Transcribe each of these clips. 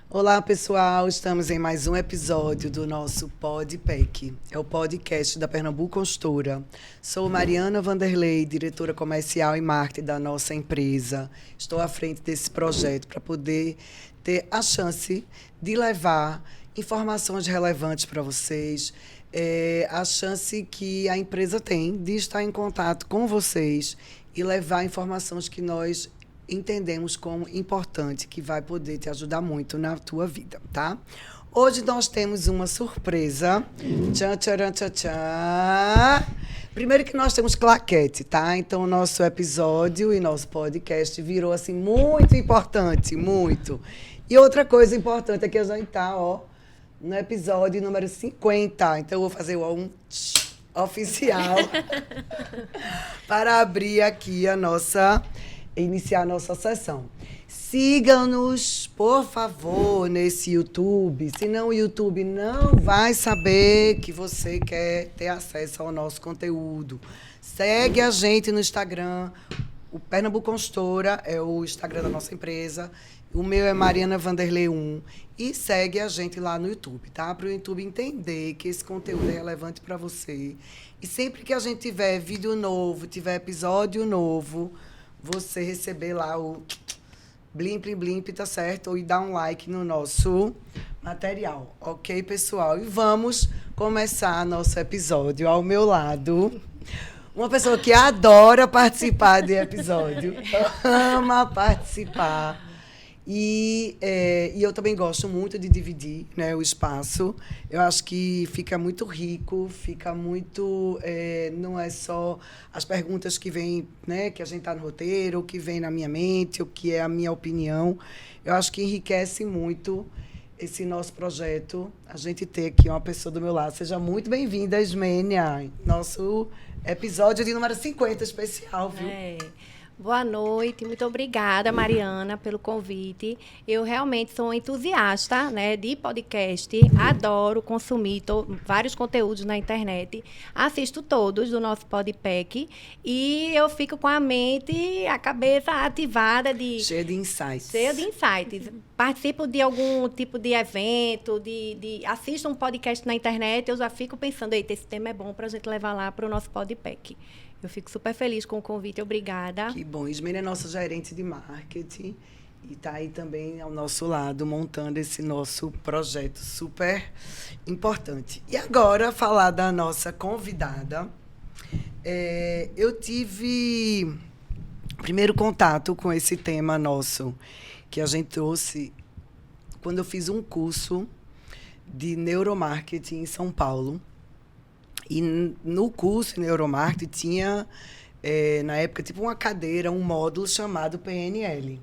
Olá, pessoal. Estamos em mais um episódio do nosso PodPEC. É o podcast da Pernambuco Consultora. Sou Mariana Vanderlei, diretora comercial e marketing da nossa empresa. Estou à frente desse projeto para poder ter a chance de levar informações relevantes para vocês, a chance que a empresa tem de estar em contato com vocês e levar informações que nós entendemos como importante, que vai poder te ajudar muito na tua vida, tá? Hoje nós temos uma surpresa. Tchan, tcharam, tchan, tchan. Primeiro que nós temos claquete, tá? Então, o nosso episódio e nosso podcast virou, assim, muito importante, muito. E outra coisa importante é que a gente tá, no episódio número 50. Então, eu vou fazer um oficial para abrir aqui iniciar a nossa sessão. Siga-nos, por favor, nesse YouTube. Senão o YouTube não vai saber que você quer ter acesso ao nosso conteúdo. Segue a gente no Instagram. O Pernambuco Consultora é o Instagram da nossa empresa. O meu é Mariana Vanderlei 1. E segue a gente lá no YouTube, tá? Para o YouTube entender que esse conteúdo é relevante para você. E sempre que a gente tiver vídeo novo, tiver episódio novo, você receber lá o blimp, tá certo? E dar um like no nosso material, ok, pessoal? E vamos começar nosso episódio. Ao meu lado, uma pessoa que adora participar de episódio, ama participar. E eu também gosto muito de dividir, né, o espaço. Eu acho que fica muito rico, fica muito... não é só as perguntas que vêm, né, que a gente está no roteiro, o que vem na minha mente, o que é a minha opinião. Eu acho que enriquece muito esse nosso projeto, a gente ter aqui uma pessoa do meu lado. Seja muito bem-vinda, Ismênia. Nosso episódio de número 50 especial, viu? Boa noite, muito obrigada, Mariana, pelo convite. Eu realmente sou entusiasta, né, de podcast, adoro consumir vários conteúdos na internet, assisto todos do nosso PodPEC e eu fico com a mente, a cabeça ativada cheia de insights. Participo de algum tipo de evento, assisto um podcast na internet, eu já fico pensando, eita, esse tema é bom para a gente levar lá para o nosso PodPEC. Eu fico super feliz com o convite, obrigada. Que bom. Ismênia é nossa gerente de marketing e está aí também ao nosso lado, montando esse nosso projeto super importante. E agora, falar da nossa convidada. Eu tive primeiro contato com esse tema nosso, que a gente trouxe quando eu fiz um curso de neuromarketing em São Paulo. E no curso de neuromarketing tinha, na época, tipo uma cadeira, um módulo chamado PNL.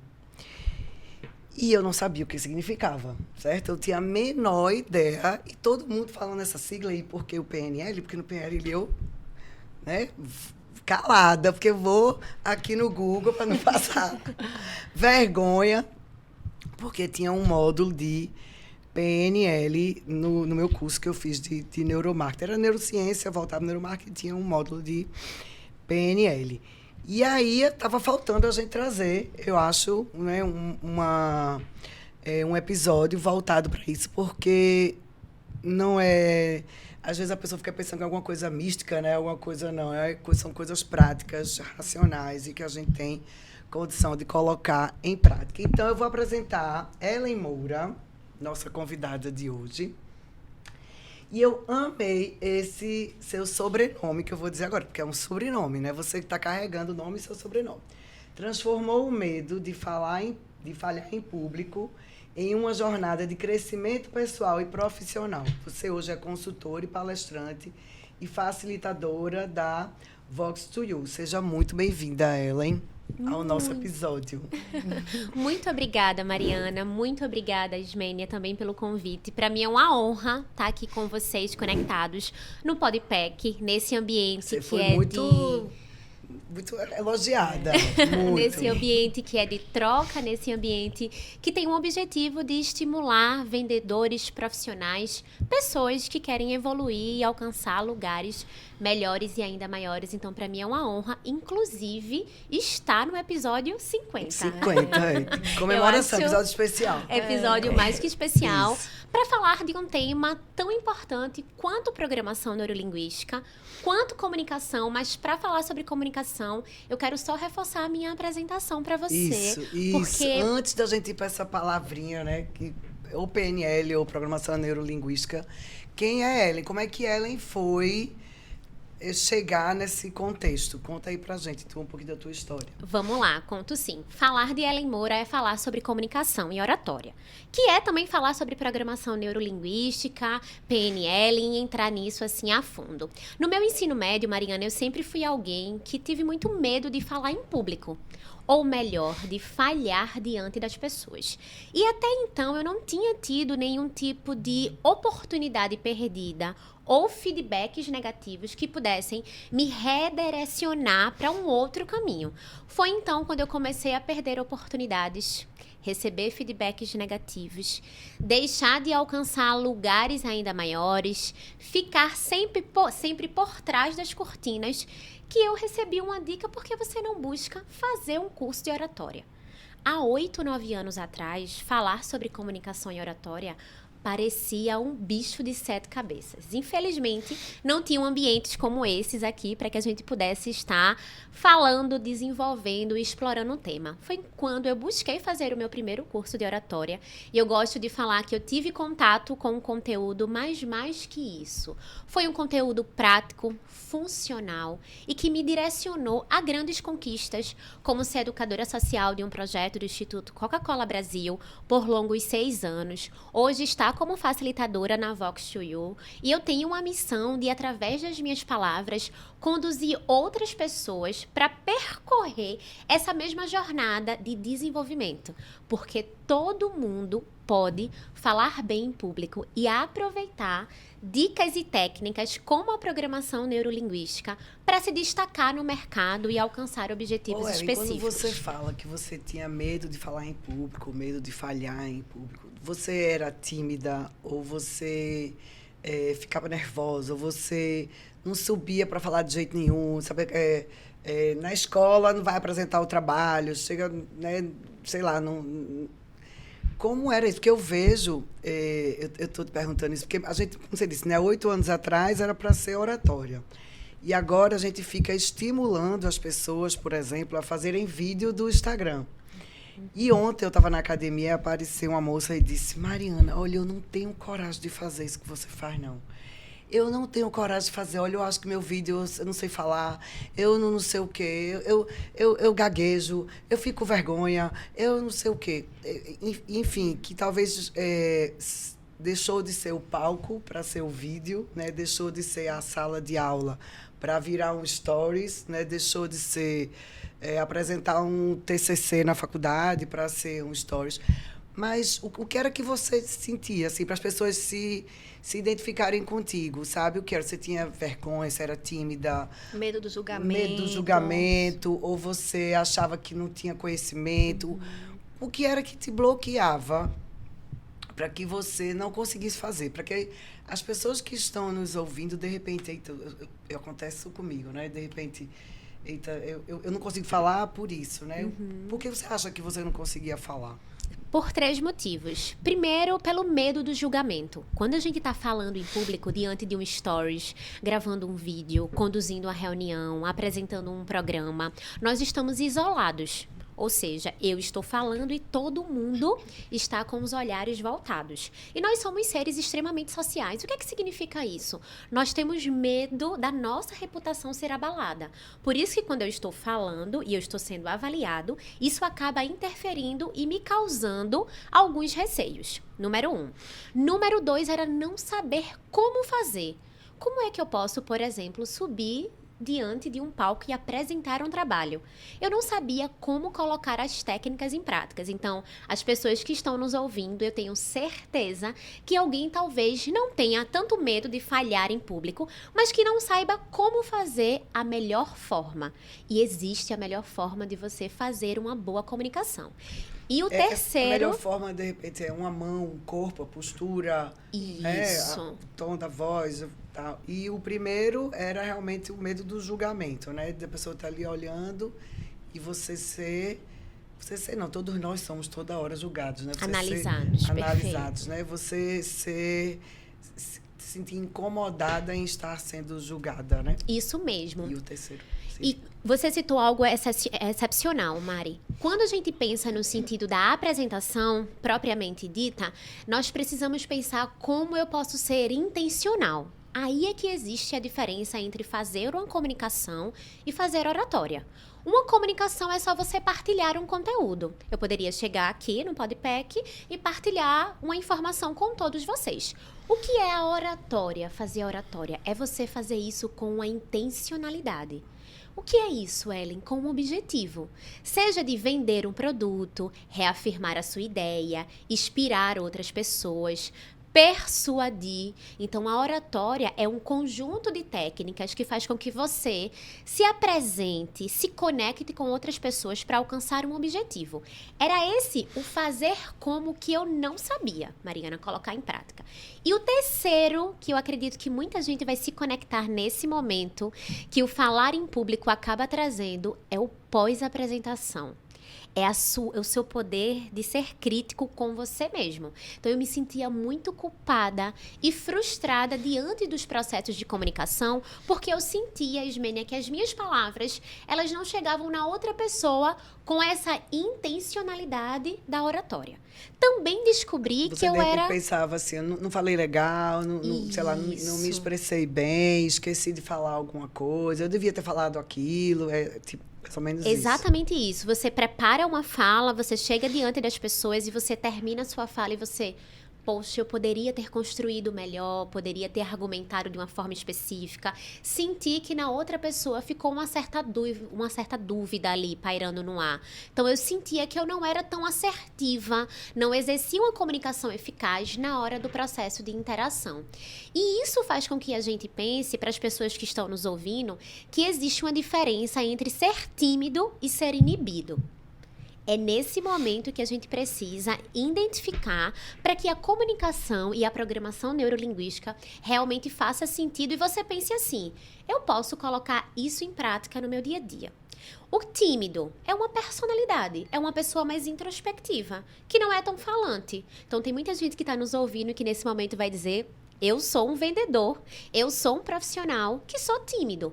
E eu não sabia o que significava, certo? Eu tinha a menor ideia, e todo mundo falando essa sigla aí, porque o PNL, porque no PNL eu, né, calada, porque eu vou aqui no Google para não passar vergonha, porque tinha um módulo de PNL no meu curso que eu fiz de neuromarketing. Era neurociência, voltava no neuromarketing, tinha um módulo de PNL. E aí estava faltando a gente trazer, eu acho, né, um episódio voltado para isso, porque não é... Às vezes a pessoa fica pensando que é alguma coisa mística, né? Alguma coisa não. São coisas práticas, racionais, e que a gente tem condição de colocar em prática. Então, eu vou apresentar Ellen Moura, nossa convidada de hoje. E eu amei esse seu sobrenome, que eu vou dizer agora, porque é um sobrenome, né? Você que está carregando o nome e seu sobrenome. Transformou o medo de falhar em público em uma jornada de crescimento pessoal e profissional. Você hoje é consultora e palestrante e facilitadora da Vox to You. Seja muito bem-vinda, Ellen, ao nosso episódio. Muito obrigada, Mariana. Muito obrigada, Ismênia, também pelo convite. Para mim é uma honra estar aqui com vocês, conectados no PodPEC, nesse ambiente Você que foi é muito muito elogiada. Muito. Nesse ambiente que é de troca, nesse ambiente que tem o objetivo de estimular vendedores profissionais, pessoas que querem evoluir e alcançar lugares melhores e ainda maiores. Então, para mim é uma honra, inclusive, estar no episódio 50. 50, comemoração, Eu acho episódio especial. Episódio mais que especial, Isso. para falar de um tema tão importante quanto programação neurolinguística, quanto comunicação, mas para falar sobre comunicação, eu quero só reforçar a minha apresentação para você. Isso. Porque Antes da gente ir para essa palavrinha, né, que ou PNL ou programação neurolinguística, quem é Ellen? Como é que Ellen foi chegar nesse contexto? Conta aí pra gente, um pouquinho da tua história. Vamos lá, conto sim. Falar de Ellen Moura é falar sobre comunicação e oratória, que é também falar sobre programação neurolinguística, PNL e entrar nisso assim a fundo. No meu ensino médio, Mariana, eu sempre fui alguém que tive muito medo de falar em público. Ou melhor, de falhar diante das pessoas. E até então eu não tinha tido nenhum tipo de oportunidade perdida ou feedbacks negativos que pudessem me redirecionar para um outro caminho. Foi então quando eu comecei a perder oportunidades, receber feedbacks negativos, deixar de alcançar lugares ainda maiores, ficar sempre por trás das cortinas, que eu recebi uma dica: porque você não busca fazer um curso de oratória. Há 8, 9 anos atrás, falar sobre comunicação e oratória parecia um bicho de 7 cabeças. Infelizmente, não tinham ambientes como esses aqui para que a gente pudesse estar falando, desenvolvendo e explorando o tema. Foi quando eu busquei fazer o meu primeiro curso de oratória, e eu gosto de falar que eu tive contato com um conteúdo, mas mais que isso. Foi um conteúdo prático, funcional e que me direcionou a grandes conquistas, como ser educadora social de um projeto do Instituto Coca-Cola Brasil por longos 6 anos. Hoje está como facilitadora na Vox2U, e eu tenho uma missão de, através das minhas palavras, conduzir outras pessoas para percorrer essa mesma jornada de desenvolvimento, porque todo mundo pode falar bem em público e aproveitar dicas e técnicas como a programação neurolinguística para se destacar no mercado e alcançar objetivos específicos. Quando você fala que você tinha medo de falar em público, medo de falhar em público, você era tímida ou você ficava nervosa, ou você não subia para falar de jeito nenhum, sabe? Na escola não vai apresentar o trabalho, chega, né, sei lá, não... Como era isso? Porque eu vejo, eu estou te perguntando isso, porque a gente, como você disse, né, 8 anos atrás era para ser oratória. E agora a gente fica estimulando as pessoas, por exemplo, a fazerem vídeo do Instagram. E ontem eu estava na academia e apareceu uma moça e disse: Mariana, olha, eu não tenho coragem de fazer isso que você faz, não. Eu não tenho coragem de fazer. Olha, eu acho que meu vídeo, eu não sei falar, eu não sei o quê, eu gaguejo, eu fico com vergonha, eu não sei o quê. Enfim, que talvez deixou de ser o palco para ser o vídeo, né? Deixou de ser a sala de aula para virar um stories, né? Deixou de ser apresentar um TCC na faculdade para ser um stories. Mas o que era que você sentia, assim, para as pessoas se identificarem contigo, sabe? O que era? Você tinha vergonha, você era tímida? Medo do julgamento. Medo do julgamento, ou você achava que não tinha conhecimento? O que era que te bloqueava para que você não conseguisse fazer? Para que as pessoas que estão nos ouvindo, de repente, eita, acontece isso comigo, né? De repente, eita, eu não consigo falar por isso, né? Por que você acha que você não conseguia falar? Por 3 motivos. Primeiro, pelo medo do julgamento. Quando a gente está falando em público, diante de um stories, gravando um vídeo, conduzindo uma reunião, apresentando um programa, nós estamos isolados. Ou seja, eu estou falando e todo mundo está com os olhares voltados. E nós somos seres extremamente sociais. O que é que significa isso? Nós temos medo da nossa reputação ser abalada. Por isso que quando eu estou falando e eu estou sendo avaliado, isso acaba interferindo e me causando alguns receios. Número 1. Número 2 era não saber como fazer. Como é que eu posso, por exemplo, subir diante de um palco e apresentar um trabalho. Eu não sabia como colocar as técnicas em práticas. Então, as pessoas que estão nos ouvindo, eu tenho certeza que alguém talvez não tenha tanto medo de falhar em público, mas que não saiba como fazer a melhor forma. E existe a melhor forma de você fazer uma boa comunicação. E o terceiro... A melhor forma, de repente, é uma mão, um corpo, a postura, Isso. O tom da voz, tal. E o primeiro era realmente o medo do julgamento, né? Da pessoa estar ali olhando e você ser... Não, todos nós somos toda hora julgados, né? Analisados, né? Você se sentir incomodada em estar sendo julgada, né? Isso mesmo. E o terceiro... E você citou algo excepcional, Mari. Quando a gente pensa no sentido da apresentação propriamente dita, nós precisamos pensar como eu posso ser intencional. Aí é que existe a diferença entre fazer uma comunicação e fazer oratória. Uma comunicação é só você partilhar um conteúdo. Eu poderia chegar aqui no Podpec e partilhar uma informação com todos vocês. O que é a oratória? Fazer a oratória é você fazer isso com uma intencionalidade. O que é isso, Ellen? Com um objetivo. Seja de vender um produto, reafirmar a sua ideia, inspirar outras pessoas, persuadir. Então, a oratória é um conjunto de técnicas que faz com que você se apresente, se conecte com outras pessoas para alcançar um objetivo. Era esse o fazer como que eu não sabia, Mariana, colocar em prática. E o terceiro, que eu acredito que muita gente vai se conectar nesse momento, que o falar em público acaba trazendo, é o pós-apresentação. É o seu poder de ser crítico com você mesmo. Então, eu me sentia muito culpada e frustrada diante dos processos de comunicação, porque eu sentia, Ismênia, que as minhas palavras, elas não chegavam na outra pessoa com essa intencionalidade da oratória. Também descobri que eu era... Você pensava assim, eu não falei legal, sei lá, não me expressei bem, esqueci de falar alguma coisa, eu devia ter falado aquilo, mais ou menos Exatamente isso. Você prepara uma fala, você chega diante das pessoas e você termina a sua fala e você... Poxa, eu poderia ter construído melhor, poderia ter argumentado de uma forma específica. Senti que na outra pessoa ficou uma certa dúvida ali, pairando no ar. Então, eu sentia que eu não era tão assertiva, não exercia uma comunicação eficaz na hora do processo de interação. E isso faz com que a gente pense, para as pessoas que estão nos ouvindo, que existe uma diferença entre ser tímido e ser inibido. É nesse momento que a gente precisa identificar para que a comunicação e a programação neurolinguística realmente faça sentido e você pense assim, eu posso colocar isso em prática no meu dia a dia. O tímido é uma personalidade, é uma pessoa mais introspectiva, que não é tão falante. Então, tem muita gente que está nos ouvindo e que nesse momento vai dizer, eu sou um vendedor, eu sou um profissional que sou tímido.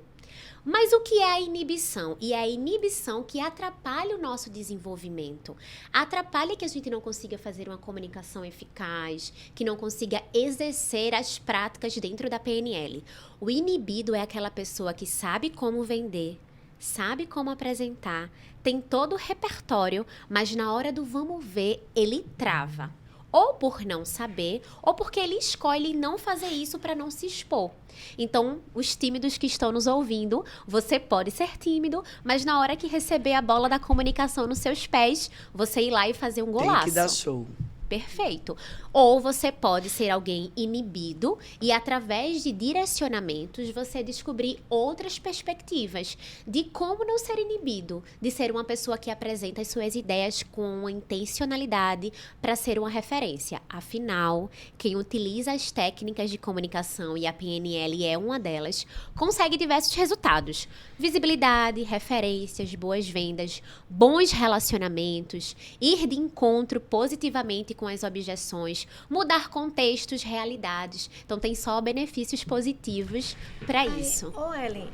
Mas o que é a inibição? E é a inibição que atrapalha o nosso desenvolvimento. Atrapalha que a gente não consiga fazer uma comunicação eficaz, que não consiga exercer as práticas dentro da PNL. O inibido é aquela pessoa que sabe como vender, sabe como apresentar, tem todo o repertório, mas na hora do vamos ver, ele trava. Ou por não saber, ou porque ele escolhe não fazer isso para não se expor. Então, os tímidos que estão nos ouvindo, você pode ser tímido, mas na hora que receber a bola da comunicação nos seus pés, você ir lá e fazer um golaço. Tem que dar show. Perfeito. Ou você pode ser alguém inibido e, através de direcionamentos, você descobrir outras perspectivas de como não ser inibido, de ser uma pessoa que apresenta as suas ideias com uma intencionalidade para ser uma referência. Afinal, quem utiliza as técnicas de comunicação, e a PNL é uma delas, consegue diversos resultados. Visibilidade, referências, boas vendas, bons relacionamentos, ir de encontro positivamente com as objeções, mudar contextos, realidades. Então, tem só benefícios positivos para isso. Ô, Ellen,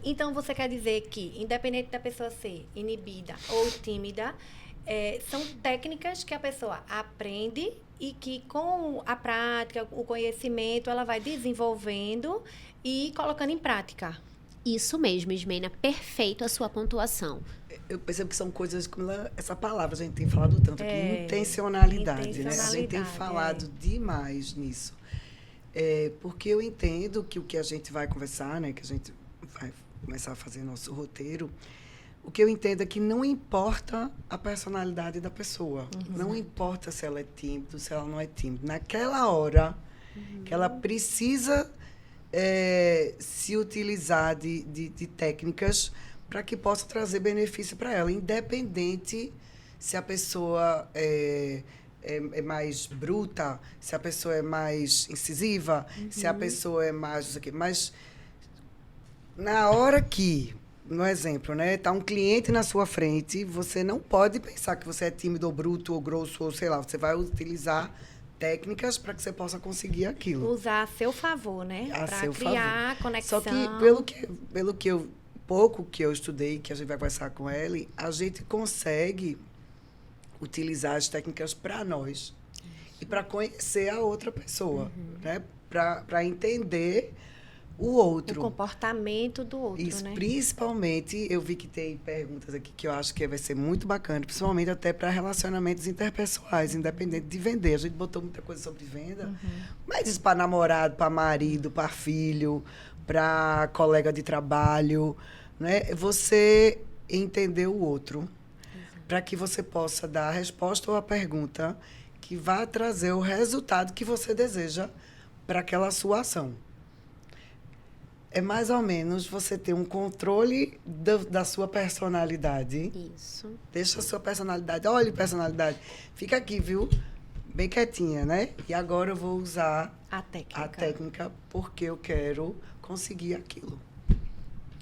então você quer dizer que, independente da pessoa ser inibida ou tímida, são técnicas que a pessoa aprende e que, com a prática, o conhecimento, ela vai desenvolvendo e colocando em prática. Isso mesmo, Ismênia. Perfeito a sua pontuação. Eu percebo que são coisas como essa palavra, a gente tem falado tanto aqui, intencionalidade, né? A gente tem falado demais nisso. Porque eu entendo que o que a gente vai conversar, né? Que a gente vai começar a fazer nosso roteiro, o que eu entendo é que não importa a personalidade da pessoa. Não importa se ela é tímida, se ela não é tímida. Naquela hora que ela precisa se utilizar de técnicas para que possa trazer benefício para ela, independente se a pessoa é mais bruta, se a pessoa é mais incisiva, se a pessoa é mais... Não sei o quê. Mas, na hora que, no exemplo, né, tá um cliente na sua frente, você não pode pensar que você é tímido ou bruto ou grosso, ou sei lá, você vai utilizar técnicas para que você possa conseguir aquilo. Usar a seu favor, né? Para criar conexão. Só que, pelo que eu... pouco que eu estudei, que a gente vai conversar com ele, a gente consegue utilizar as técnicas para nós e para conhecer a outra pessoa, né? Para entender o outro. O comportamento do outro, Isso, né? Principalmente, eu vi que tem perguntas aqui que eu acho que vai ser muito bacana, principalmente até para relacionamentos interpessoais, independente de vender. A gente botou muita coisa sobre venda, mas isso para namorado, para marido, para filho, para colega de trabalho, né? Você entender o outro, para que você possa dar a resposta ou a pergunta que vai trazer o resultado que você deseja para aquela sua ação. É mais ou menos você ter um controle da sua personalidade. Isso. Deixa a sua personalidade. Olha, personalidade, fica aqui, viu? Bem quietinha, né? E agora eu vou usar A técnica. a técnica porque eu quero conseguir aquilo.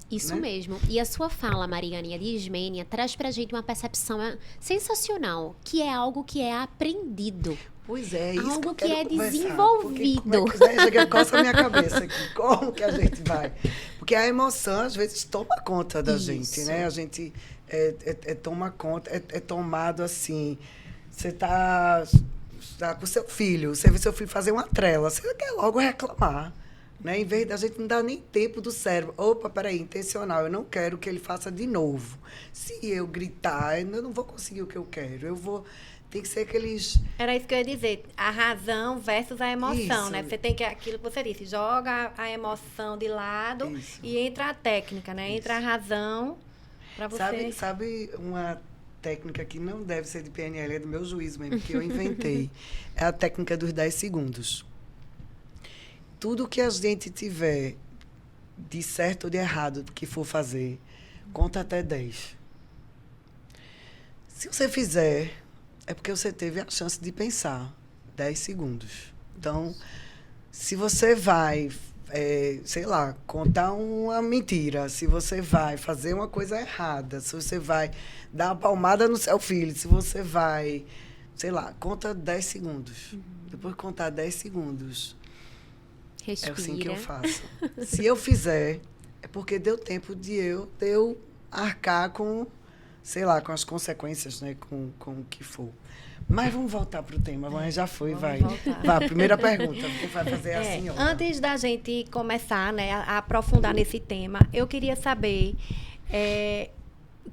Isso né? mesmo. E a sua fala, Mariana, e a de Ismênia, traz pra gente uma percepção sensacional, que é algo que é aprendido. Pois é, isso Algo que eu quero que é conversar, desenvolvido. Porque, como é que, né, chega, coça a minha cabeça aqui. Como que a gente vai? Porque a emoção, às vezes, toma conta da gente, né? A gente toma conta, é tomado assim. Você tá com seu filho, você vê seu filho fazer uma trela, você quer logo reclamar. Né? Em vez da gente não dar nem tempo do cérebro. Opa, peraí, intencional, eu não quero que ele faça de novo. Se eu gritar, eu não vou conseguir o que eu quero. Tem que ser aqueles... Era isso que eu ia dizer, a razão versus a emoção, Isso. né? Você tem que, aquilo que você disse, joga a emoção de lado Isso. e entra a técnica, né? Entra a razão para você... Sabe uma técnica que não deve ser de PNL, é do meu juízo mesmo, que eu inventei. É a técnica dos 10 segundos. Tudo que a gente tiver de certo ou de errado que for fazer, conta até 10. Se você fizer, é porque você teve a chance de pensar 10 segundos. Então, se você vai, sei lá, contar uma mentira, se você vai fazer uma coisa errada, se você vai dar uma palmada no seu filho, se você vai, sei lá, conta 10 segundos. Depois de contar 10 segundos... Respira. É assim que eu faço. Se eu fizer, é porque deu tempo de eu arcar com, sei lá, com as consequências, né? Com o que for. Mas vamos voltar para o tema. Mas já foi, vai. Vá, primeira pergunta. Você vai fazer assim, ó. Antes da gente começar, né, a aprofundar nesse tema, eu queria saber,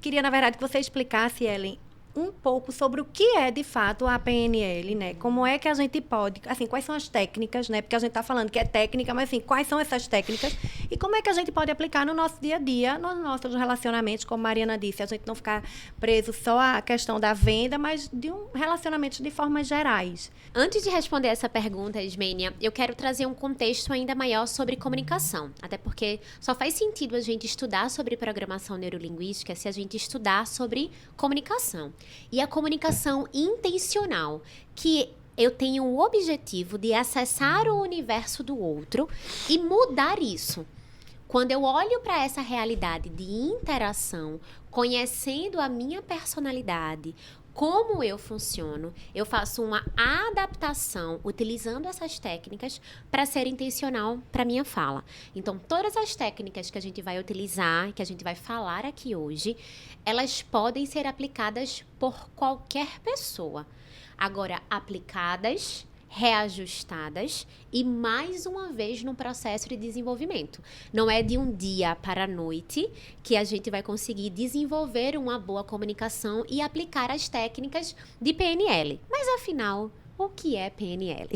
queria, na verdade, que você explicasse, Ellen, um pouco sobre o que é, de fato, a PNL, né? Como é que a gente pode... Assim, quais são as técnicas, né? Porque a gente está falando que é técnica, mas, assim, quais são essas técnicas? E como é que a gente pode aplicar no nosso dia a dia, nos nossos relacionamentos, como a Mariana disse, a gente não ficar preso só à questão da venda, mas de um relacionamento de formas gerais. Antes de responder essa pergunta, Ismênia, eu quero trazer um contexto ainda maior sobre comunicação. Até porque só faz sentido a gente estudar sobre programação neurolinguística se a gente estudar sobre comunicação. E a comunicação intencional, que eu tenho o objetivo de acessar o universo do outro e mudar isso. Quando eu olho para essa realidade de interação, conhecendo a minha personalidade, como eu funciono, eu faço uma adaptação utilizando essas técnicas para ser intencional para minha fala. Então, todas as técnicas que a gente vai utilizar, que a gente vai falar aqui hoje, elas podem ser aplicadas por qualquer pessoa. Agora, aplicadas, reajustadas e, mais uma vez, no processo de desenvolvimento. Não é de um dia para a noite que a gente vai conseguir desenvolver uma boa comunicação e aplicar as técnicas de PNL. Mas, afinal, O que é PNL?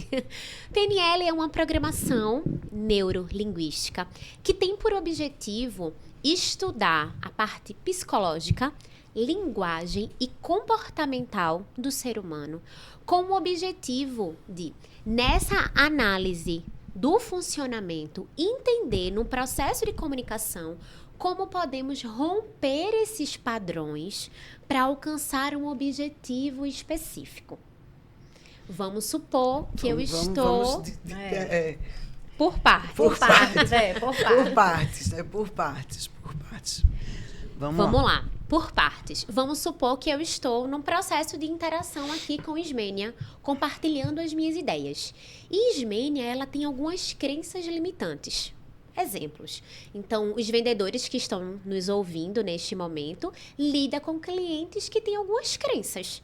PNL é uma programação neurolinguística que tem por objetivo estudar a parte psicológica, linguagem e comportamental do ser humano, com o objetivo de, nessa análise do funcionamento, entender no processo de comunicação como podemos romper esses padrões para alcançar um objetivo específico. Vamos supor que eu estou... Por partes. Por partes. Por partes. Por partes. Vamos lá. Por partes. Vamos supor que eu estou num processo de interação aqui com Ismênia, compartilhando as minhas ideias. E Ismênia, ela tem algumas crenças limitantes. Exemplos. Então, os vendedores que estão nos ouvindo neste momento lidam com clientes que têm algumas crenças.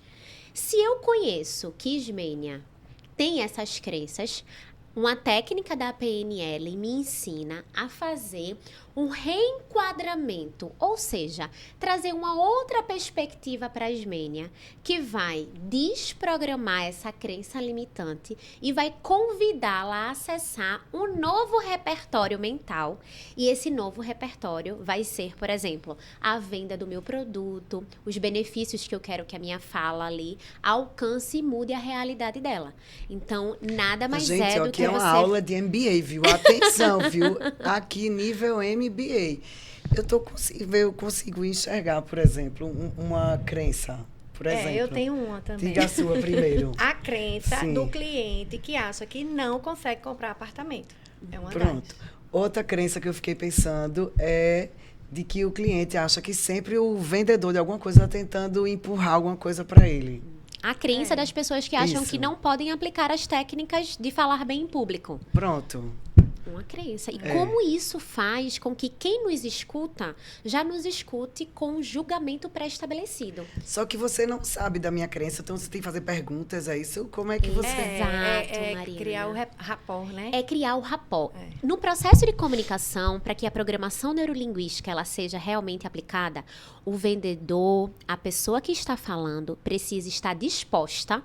Se eu conheço que Ismênia tem essas crenças, uma técnica da PNL me ensina a fazer um reenquadramento, ou seja, trazer uma outra perspectiva para a Ismênia, que vai desprogramar essa crença limitante e vai convidá-la a acessar um novo repertório mental. E esse novo repertório vai ser, por exemplo, a venda do meu produto, os benefícios que eu quero que a minha fala ali alcance e mude a realidade dela. Então, nada mais Gente, é do aqui que é uma aula de MBA, viu? Atenção, viu? Aqui, nível MBA. Eu consigo enxergar, por exemplo, uma crença. Por exemplo. Eu tenho uma também. Diga a sua primeiro. A crença Sim. do cliente que acha que não consegue comprar apartamento. É uma Pronto. Outra crença que eu fiquei pensando é de que o cliente acha que sempre o vendedor de alguma coisa está tentando empurrar alguma coisa para ele. A crença das pessoas que acham Isso. que não podem aplicar as técnicas de falar bem em público. Pronto. Uma crença. E como isso faz com que quem nos escuta já nos escute com um julgamento pré-estabelecido. Só que você não sabe da minha crença, então você tem que fazer perguntas, é isso? Como é que você... Exato, Marina. criar o rapport, né? É criar o rapport. No processo de comunicação, para que a programação neurolinguística ela seja realmente aplicada, o vendedor, a pessoa que está falando, precisa estar disposta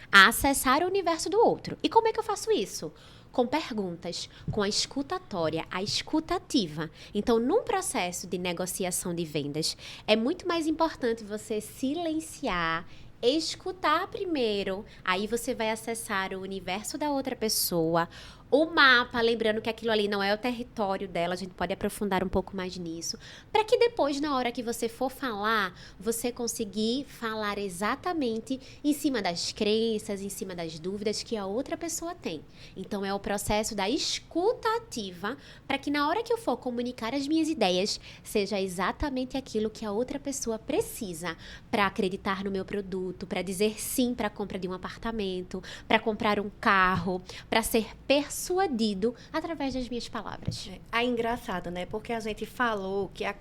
a acessar o universo do outro. E como é que eu faço isso? Com perguntas, com a escutatória, a escutativa. Então, num processo de negociação de vendas, é muito mais importante você silenciar, escutar primeiro, aí você vai acessar o universo da outra pessoa, o mapa, lembrando que aquilo ali não é o território dela, a gente pode aprofundar um pouco mais nisso, para que depois, na hora que você for falar, você conseguir falar exatamente em cima das crenças, em cima das dúvidas que a outra pessoa tem. Então, é o processo da escuta ativa, para que na hora que eu for comunicar as minhas ideias, seja exatamente aquilo que a outra pessoa precisa para acreditar no meu produto, para dizer sim para a compra de um apartamento, para comprar um carro, para ser persuadido através das minhas palavras. É engraçado, né? Porque a gente falou que a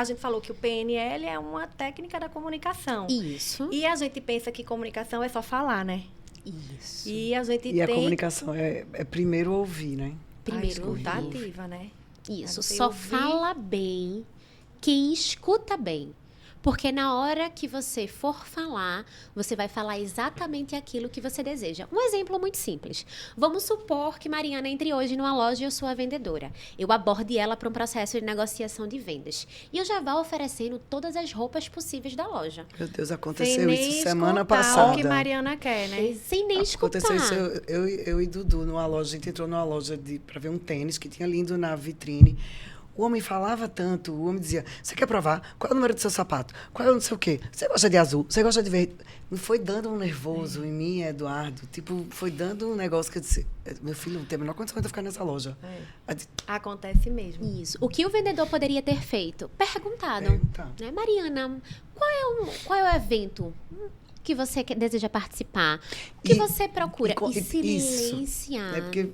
gente falou que o PNL é uma técnica da comunicação. Isso. E a gente pensa que comunicação é só falar, né? Isso. E a gente E a comunicação é primeiro ouvir, né? Primeiro a escuta ouvir. ativa, né? Isso. É você Só ouvir. fala bem quem escuta bem. Porque na hora que você for falar, você vai falar exatamente aquilo que você deseja. Um exemplo muito simples. Vamos supor que Mariana entre hoje numa loja e eu sou a vendedora. Eu aborde ela para um processo de negociação de vendas. E eu já vou oferecendo todas as roupas possíveis da loja. Meu Deus, Sem aconteceu nem isso semana escutar passada. o que Mariana quer, né? Sem nem escutar. Aconteceu isso, eu e Dudu numa loja, a gente entrou numa loja para ver um tênis que tinha lindo na vitrine. O homem falava tanto, o homem dizia, você quer provar? Qual é o número do seu sapato? Qual é o não sei o quê? Você gosta de azul? Você gosta de verde? Foi dando um nervoso em mim, Eduardo. Tipo, foi dando um negócio que eu disse, meu filho, não tem a menor condição de eu ficar nessa loja. Acontece mesmo. Isso. O que o vendedor poderia ter feito? Perguntado. Né? Mariana, qual é o evento que você deseja participar? O que você procura? E silenciado. É porque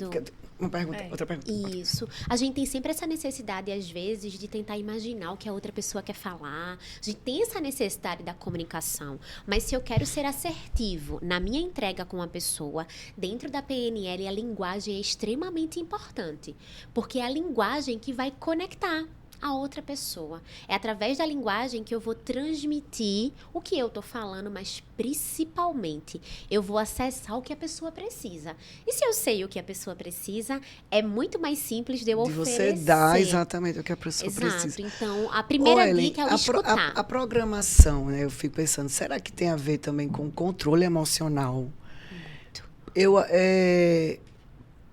uma pergunta, outra pergunta. Isso. A gente tem sempre essa necessidade, às vezes, de tentar imaginar o que a outra pessoa quer falar. A gente tem essa necessidade da comunicação. Mas se eu quero ser assertivo na minha entrega com a pessoa, dentro da PNL, a linguagem é extremamente importante. Porque é a linguagem que vai conectar. a outra pessoa. É através da linguagem que eu vou transmitir o que eu estou falando, mas principalmente eu vou acessar o que a pessoa precisa. E se eu sei o que a pessoa precisa, é muito mais simples de eu oferecer. Você dá exatamente o que a pessoa Exato. precisa. Então, a primeira Ellen, dica é o escutar. A programação, né? Eu fico pensando, será que tem a ver também com controle emocional?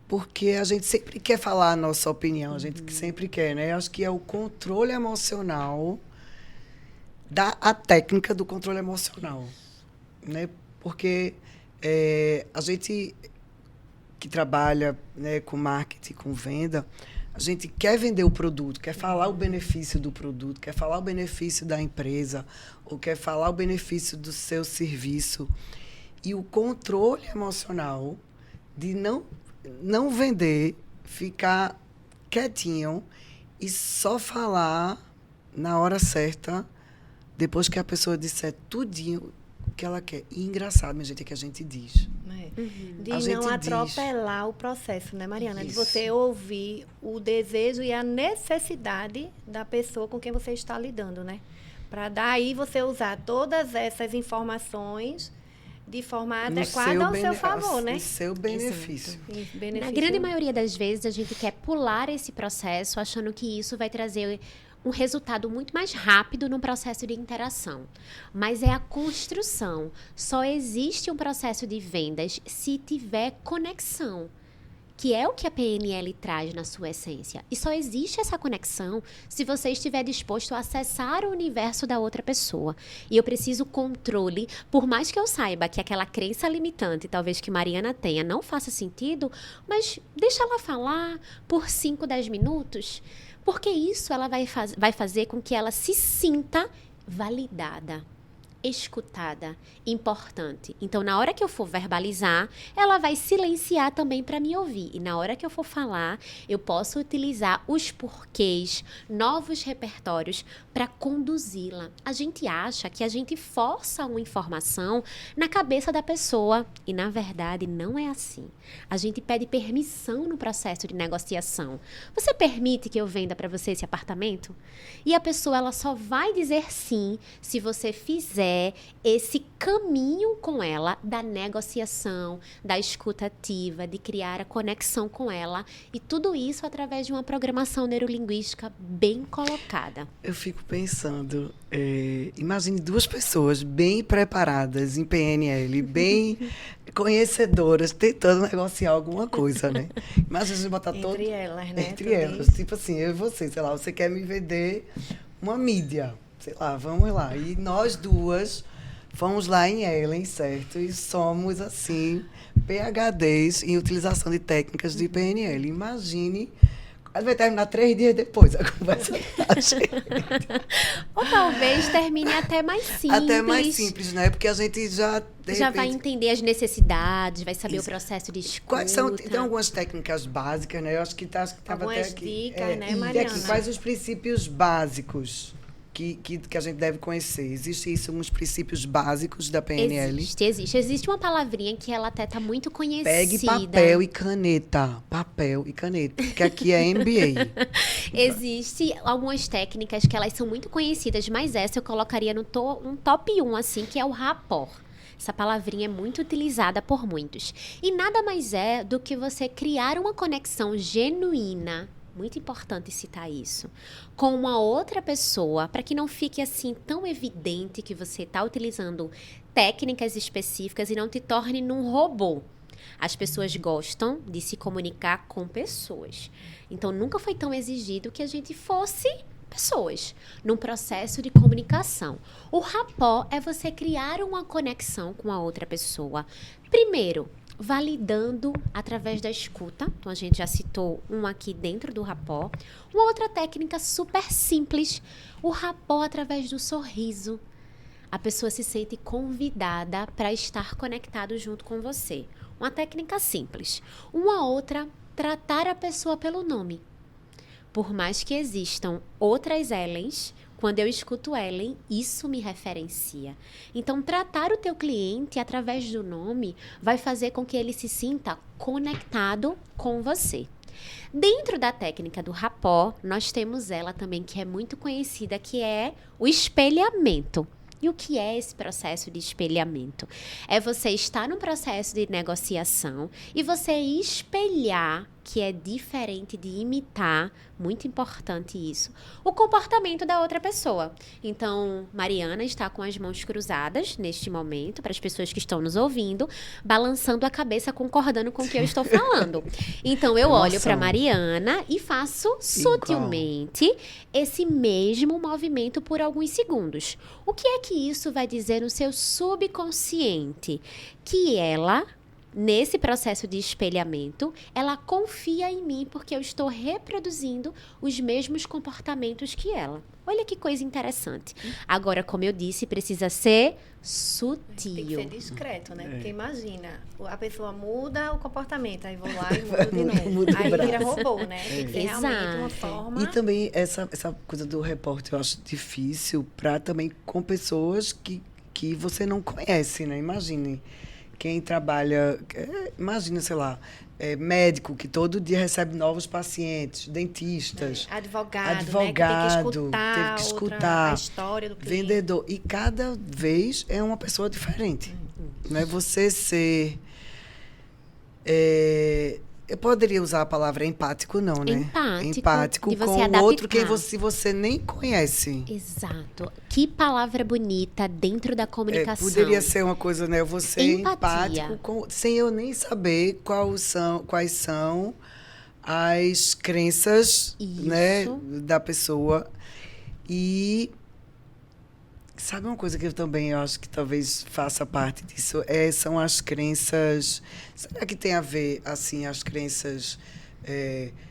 Porque a gente sempre quer falar a nossa opinião, a gente sempre quer, né? Eu acho que é o controle emocional, a técnica do controle emocional, né? Porque a gente que trabalha, né, com marketing, com venda, a gente quer vender o produto, quer falar o benefício do produto, quer falar o benefício da empresa, ou quer falar o benefício do seu serviço. E o controle emocional de não vender, ficar quietinho e só falar na hora certa, depois que a pessoa disser tudinho que ela quer. E engraçado, minha gente, é que a gente diz. De A gente não atropelar o processo, né, Mariana? De você ouvir o desejo e a necessidade da pessoa com quem você está lidando, né? Para daí você usar todas essas informações de forma adequada ao seu favor, né? No seu benefício. Na grande maioria das vezes, a gente quer pular esse processo achando que isso vai trazer um resultado muito mais rápido no processo de interação. Mas é a construção. Só existe um processo de vendas se tiver conexão, que é o que a PNL traz na sua essência. E só existe essa conexão se você estiver disposto a acessar o universo da outra pessoa. E eu preciso controle, por mais que eu saiba que aquela crença limitante, talvez que Mariana tenha, não faça sentido, mas deixa ela falar por 5, 10 minutos, porque isso ela vai fazer com que ela se sinta validada, escutada, importante. Então, na hora que eu for verbalizar, ela vai silenciar também para me ouvir. E na hora que eu for falar, eu posso utilizar os porquês, novos repertórios para conduzi-la. A gente acha que a gente força uma informação na cabeça da pessoa e, na verdade, não é assim. A gente pede permissão no processo de negociação. Você permite que eu venda para você esse apartamento? E a pessoa ela só vai dizer sim se você fizer esse caminho com ela da negociação, da escuta ativa, de criar a conexão com ela, e tudo isso através de uma programação neurolinguística bem colocada. Eu fico pensando, imagine 2 pessoas bem preparadas em PNL, bem conhecedoras, tentando negociar alguma coisa, né? Imagina a gente botar todo... Entre elas, né? Entre elas. Tipo assim, eu e você, sei lá, você quer me vender uma mídia. Sei lá, vamos lá. E nós 2 fomos lá em Ellen, certo? E somos, assim, PhDs em utilização de técnicas de PNL. Imagine, vai terminar 3 dias depois a conversa da gente. Ou talvez termine até mais simples. Até mais simples, né? Porque a gente já, vai entender as necessidades, vai saber o processo de escuta. Quais são, tem algumas técnicas básicas, né? Eu acho que estava até aqui. Dicas, né, E Mariana? aqui, quais os princípios básicos que a gente deve conhecer? Existem isso, uns princípios básicos da PNL? Existe uma palavrinha que ela até está muito conhecida. Pegue papel e caneta. Papel e caneta, porque aqui é MBA. Existem algumas técnicas que elas são muito conhecidas, mas essa eu colocaria no top 1, assim, que é o rapport. Essa palavrinha é muito utilizada por muitos. E nada mais é do que você criar uma conexão genuína, muito importante citar isso, com uma outra pessoa, para que não fique assim tão evidente que você está utilizando técnicas específicas e não te torne num robô. As pessoas gostam de se comunicar com pessoas. Então, nunca foi tão exigido que a gente fosse pessoas num processo de comunicação. O rapport é você criar uma conexão com a outra pessoa. Primeiro, validando através da escuta. Então, a gente já citou um aqui dentro do rapport. Uma outra técnica super simples, o rapport através do sorriso. A pessoa se sente convidada para estar conectado junto com você. Uma técnica simples. Uma outra, tratar a pessoa pelo nome. Por mais que existam outras Ellens, quando eu escuto Ellen, isso me referencia. Então, tratar o teu cliente através do nome vai fazer com que ele se sinta conectado com você. Dentro da técnica do rapó, nós temos ela também, que é muito conhecida, que é o espelhamento. E o que é esse processo de espelhamento? É você estar num processo de negociação e você espelhar, que é diferente de imitar, muito importante isso, o comportamento da outra pessoa. Então, Mariana está com as mãos cruzadas neste momento, para as pessoas que estão nos ouvindo, balançando a cabeça, concordando com o que eu estou falando. Então, eu olho para Mariana e faço sutilmente esse mesmo movimento por alguns segundos. O que é que isso vai dizer no seu subconsciente? Que ela, nesse processo de espelhamento, ela confia em mim porque eu estou reproduzindo os mesmos comportamentos que ela. Olha que coisa interessante. Agora, como eu disse, precisa ser sutil. Tem que ser discreto, né? Porque imagina, a pessoa muda o comportamento, aí vou lá e mudo de novo. Aí vira robô, né? Tem que ser realmente uma forma... E também essa coisa do repórter eu acho difícil para também com pessoas que você não conhece, né? Imagine quem trabalha, imagina, sei lá, médico que todo dia recebe novos pacientes, dentistas, advogado, né, que teve que escutar a história do cliente. Vendedor. E cada vez é uma pessoa diferente. Né? Você ser... eu poderia usar a palavra empático, não, né? Empático com o outro que você nem conhece. Exato. Que palavra bonita dentro da comunicação. Poderia ser uma coisa, né? Eu vou ser empático sem eu nem saber quais são as crenças, né, da pessoa. E sabe uma coisa que eu também acho que talvez faça parte disso? São as crenças... Será que tem a ver, assim, as crenças,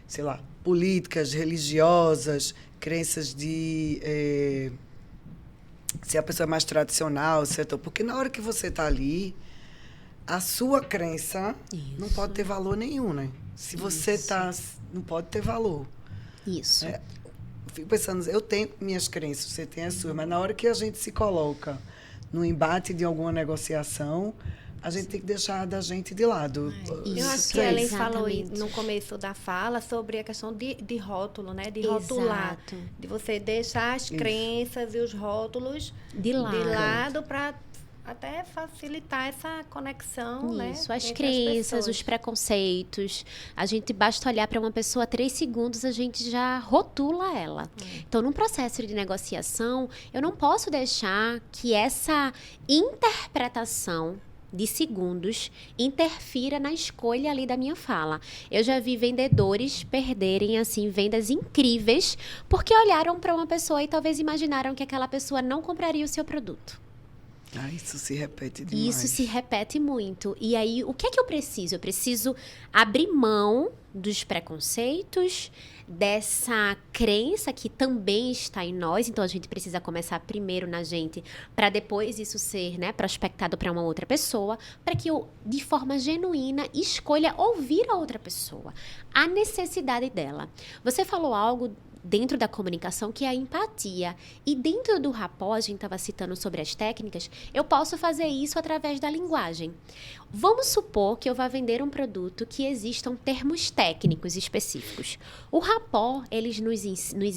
sei lá, políticas, religiosas, crenças de... se a pessoa é mais tradicional, certo? Porque na hora que você está ali, a sua crença não pode ter valor nenhum, né? Se você está... Não pode ter valor. Isso. Fico pensando, eu tenho minhas crenças, você tem as suas, mas na hora que a gente se coloca no embate de alguma negociação, a gente tem que deixar da gente de lado. Eu acho que a Ellen falou no começo da fala sobre a questão de rótulo, né? De rotular. De você deixar as crenças e os rótulos de lado para até facilitar essa conexão, né? Isso, as crenças, os preconceitos. A gente basta olhar para uma pessoa 3 segundos, a gente já rotula ela. Então, num processo de negociação, eu não posso deixar que essa interpretação de segundos interfira na escolha ali da minha fala. Eu já vi vendedores perderem, assim, vendas incríveis porque olharam para uma pessoa e talvez imaginaram que aquela pessoa não compraria o seu produto. Isso se repete demais. Isso se repete muito. E aí, o que é que eu preciso? Eu preciso abrir mão dos preconceitos, dessa crença que também está em nós. Então, a gente precisa começar primeiro na gente, para depois isso ser, né, prospectado para uma outra pessoa, para que eu, de forma genuína, escolha ouvir a outra pessoa, a necessidade dela. Você falou algo dentro da comunicação, que é a empatia. E dentro do rapó, a gente estava citando sobre as técnicas, eu posso fazer isso através da linguagem. Vamos supor que eu vá vender um produto que existam termos técnicos específicos. O rapó, eles nos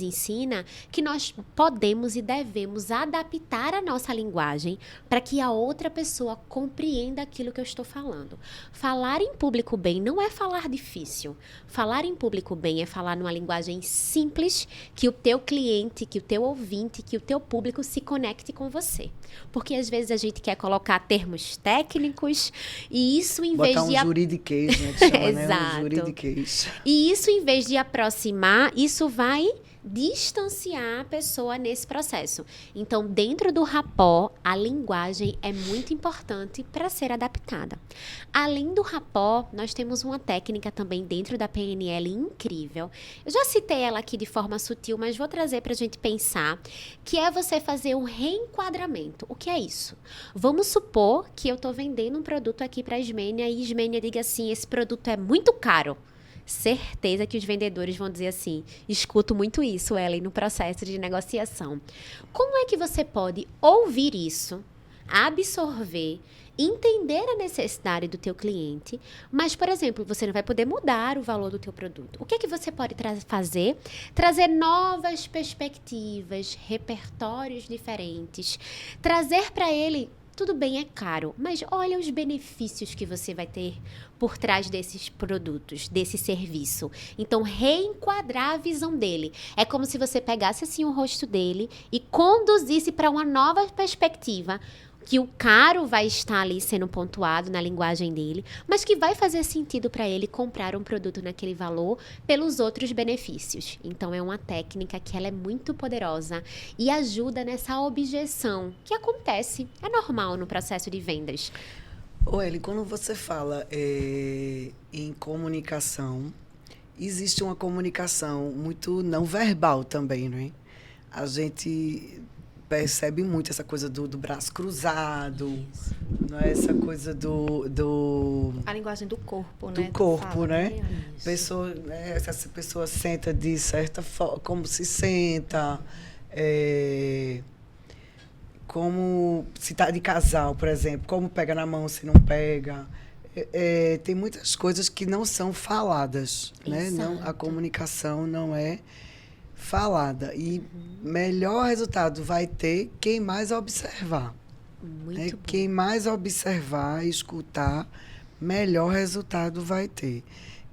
ensina que nós podemos e devemos adaptar a nossa linguagem para que a outra pessoa compreenda aquilo que eu estou falando. Falar em público bem não é falar difícil. Falar em público bem é falar numa linguagem simples, que o teu cliente, que o teu ouvinte, que o teu público se conecte com você. Porque às vezes a gente quer colocar termos técnicos e isso em vez de... Botar um juridiquês, né? Que chama, né? Um juridiquês. E isso em vez de aproximar, isso vai distanciar a pessoa nesse processo. Então, dentro do rapó, a linguagem é muito importante para ser adaptada. Além do rapó, nós temos uma técnica também dentro da PNL incrível. Eu já citei ela aqui de forma sutil, mas vou trazer para a gente pensar, que é você fazer um reenquadramento. O que é isso? Vamos supor que eu estou vendendo um produto aqui para a Ismênia e a Ismênia diga assim, esse produto é muito caro. Certeza que os vendedores vão dizer assim, escuto muito isso, Ellen, no processo de negociação. Como é que você pode ouvir isso, absorver, entender a necessidade do teu cliente, mas, por exemplo, você não vai poder mudar o valor do teu produto. O que é que você pode fazer? Trazer novas perspectivas, repertórios diferentes, trazer para ele, tudo bem, é caro, mas olha os benefícios que você vai ter por trás desses produtos, desse serviço. Então, reenquadrar a visão dele. É como se você pegasse assim o rosto dele e conduzisse para uma nova perspectiva, que o caro vai estar ali sendo pontuado na linguagem dele, mas que vai fazer sentido para ele comprar um produto naquele valor pelos outros benefícios. Então, é uma técnica que ela é muito poderosa e ajuda nessa objeção que acontece, é normal no processo de vendas. Ellen, quando você fala em comunicação, existe uma comunicação muito não verbal também, não é? A gente percebe muito essa coisa do braço cruzado, não é? Essa coisa A linguagem do corpo, do né? corpo, né? Isso. Pessoa, né? Se essa pessoa senta de certa forma, como se senta, como se está de casal, por exemplo, como pega na mão, se não pega. Tem muitas coisas que não são faladas, né? Não, a comunicação não é falada. E melhor resultado vai ter quem mais observar. Muito bom. Quem mais observar e escutar, melhor resultado vai ter.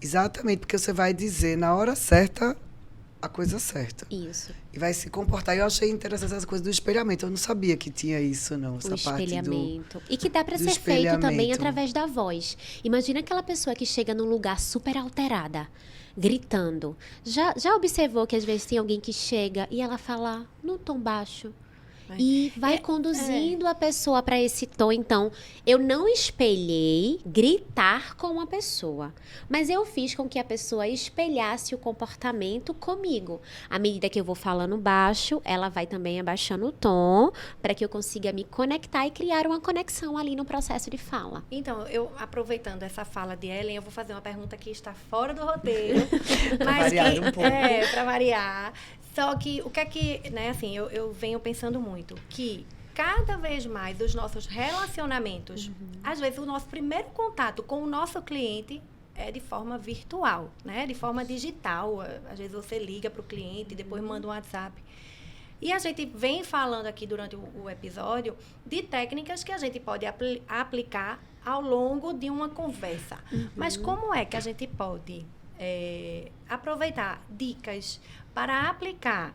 Exatamente, porque você vai dizer na hora certa a coisa certa. Isso. E vai se comportar. Eu achei interessante essa coisa do espelhamento. Eu não sabia que tinha isso, não. Essa O espelhamento. E que dá para do ser feito também espelhamento. através da voz. Imagina aquela pessoa que chega num lugar super alterada, gritando. Já observou que às vezes tem alguém que chega e ela fala num tom baixo? E vai conduzindo a pessoa para esse tom. Então, eu não espelhei gritar com a pessoa, mas eu fiz com que a pessoa espelhasse o comportamento comigo. À medida que eu vou falando baixo, ela vai também abaixando o tom, para que eu consiga me conectar e criar uma conexão ali no processo de fala. Então, eu aproveitando essa fala de Ellen, eu vou fazer uma pergunta que está fora do roteiro. Pra variar um pouco. Para variar. Só que o que é que, né, assim, eu venho pensando muito que cada vez mais os nossos relacionamentos, às vezes o nosso primeiro contato com o nosso cliente é de forma virtual, né? De forma digital. Às vezes você liga para o cliente, depois manda um WhatsApp. E a gente vem falando aqui durante o episódio de técnicas que a gente pode aplicar ao longo de uma conversa. Mas como é que a gente pode aproveitar dicas para aplicar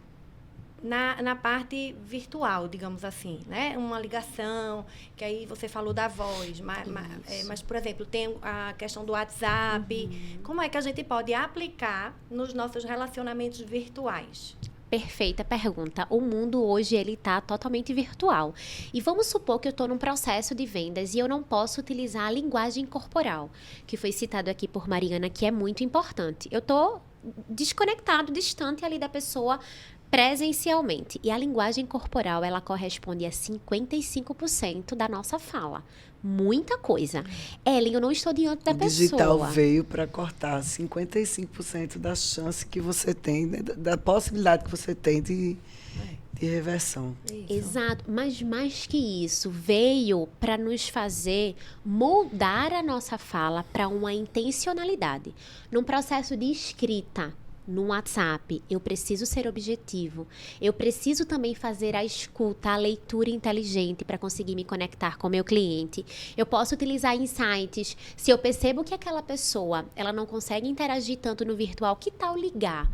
na parte virtual, digamos assim, né? Uma ligação, que aí você falou da voz, mas, por exemplo, tem a questão do WhatsApp. Como é que a gente pode aplicar nos nossos relacionamentos virtuais? Perfeita pergunta. O mundo hoje, ele está totalmente virtual. E vamos supor que eu estou num processo de vendas e eu não posso utilizar a linguagem corporal, que foi citado aqui por Mariana, que é muito importante. Eu estou desconectado, distante ali da pessoa presencialmente. E a linguagem corporal, ela corresponde a 55% da nossa fala. Muita coisa. Ellen, eu não estou diante da O pessoa. digital veio para cortar 55% da chance que você tem, né, da possibilidade que você tem de reversão. Exato, mas mais que isso, veio para nos fazer moldar a nossa fala para uma intencionalidade. Num processo de escrita, no WhatsApp, eu preciso ser objetivo. Eu preciso também fazer a escuta, a leitura inteligente para conseguir me conectar com o meu cliente. Eu posso utilizar insights. Se eu percebo que aquela pessoa, ela não consegue interagir tanto no virtual, que tal ligar?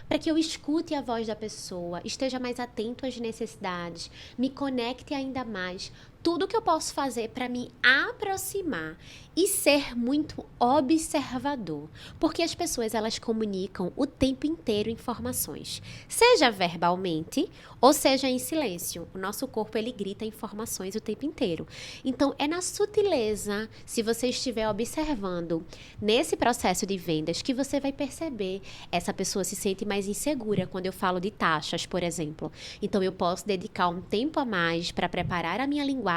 Para que eu escute a voz da pessoa, esteja mais atento às necessidades, me conecte ainda mais. Tudo que eu posso fazer para me aproximar e ser muito observador. Porque as pessoas, elas comunicam o tempo inteiro informações. Seja verbalmente ou seja em silêncio. O nosso corpo, ele grita informações o tempo inteiro. Então, é na sutileza, se você estiver observando nesse processo de vendas, que você vai perceber essa pessoa se sente mais insegura quando eu falo de taxas, por exemplo. Então, eu posso dedicar um tempo a mais para preparar a minha linguagem,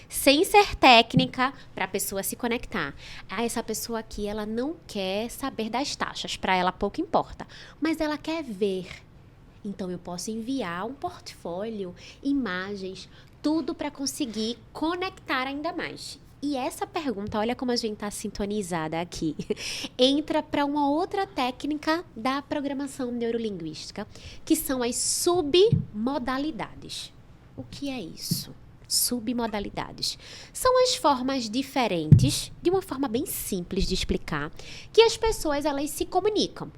sem ser técnica, para a pessoa se conectar. Essa pessoa aqui, ela não quer saber das taxas, para ela pouco importa, mas ela quer ver. Então, eu posso enviar um portfólio, imagens, tudo para conseguir conectar ainda mais. E essa pergunta, olha como a gente está sintonizada aqui, entra para uma outra técnica da programação neurolinguística, que são as submodalidades. O que é isso? Submodalidades. São as formas diferentes, de uma forma bem simples de explicar, que as pessoas elas se comunicam.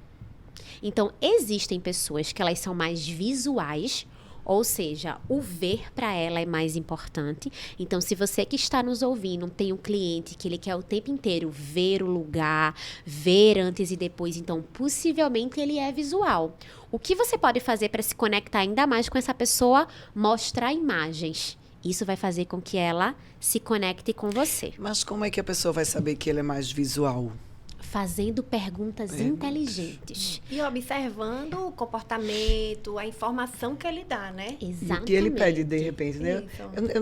Então, existem pessoas que elas são mais visuais, ou seja, o ver para ela é mais importante. Então, se você que está nos ouvindo tem um cliente que ele quer o tempo inteiro ver o lugar, ver antes e depois, então possivelmente ele é visual. O que você pode fazer para se conectar ainda mais com essa pessoa? Mostrar imagens. Isso vai fazer com que ela se conecte com você. Mas como é que a pessoa vai saber que ele é mais visual? Fazendo perguntas inteligentes. E observando o comportamento, a informação que ele dá, né? Exatamente. O que ele pede, de repente, né? Isso.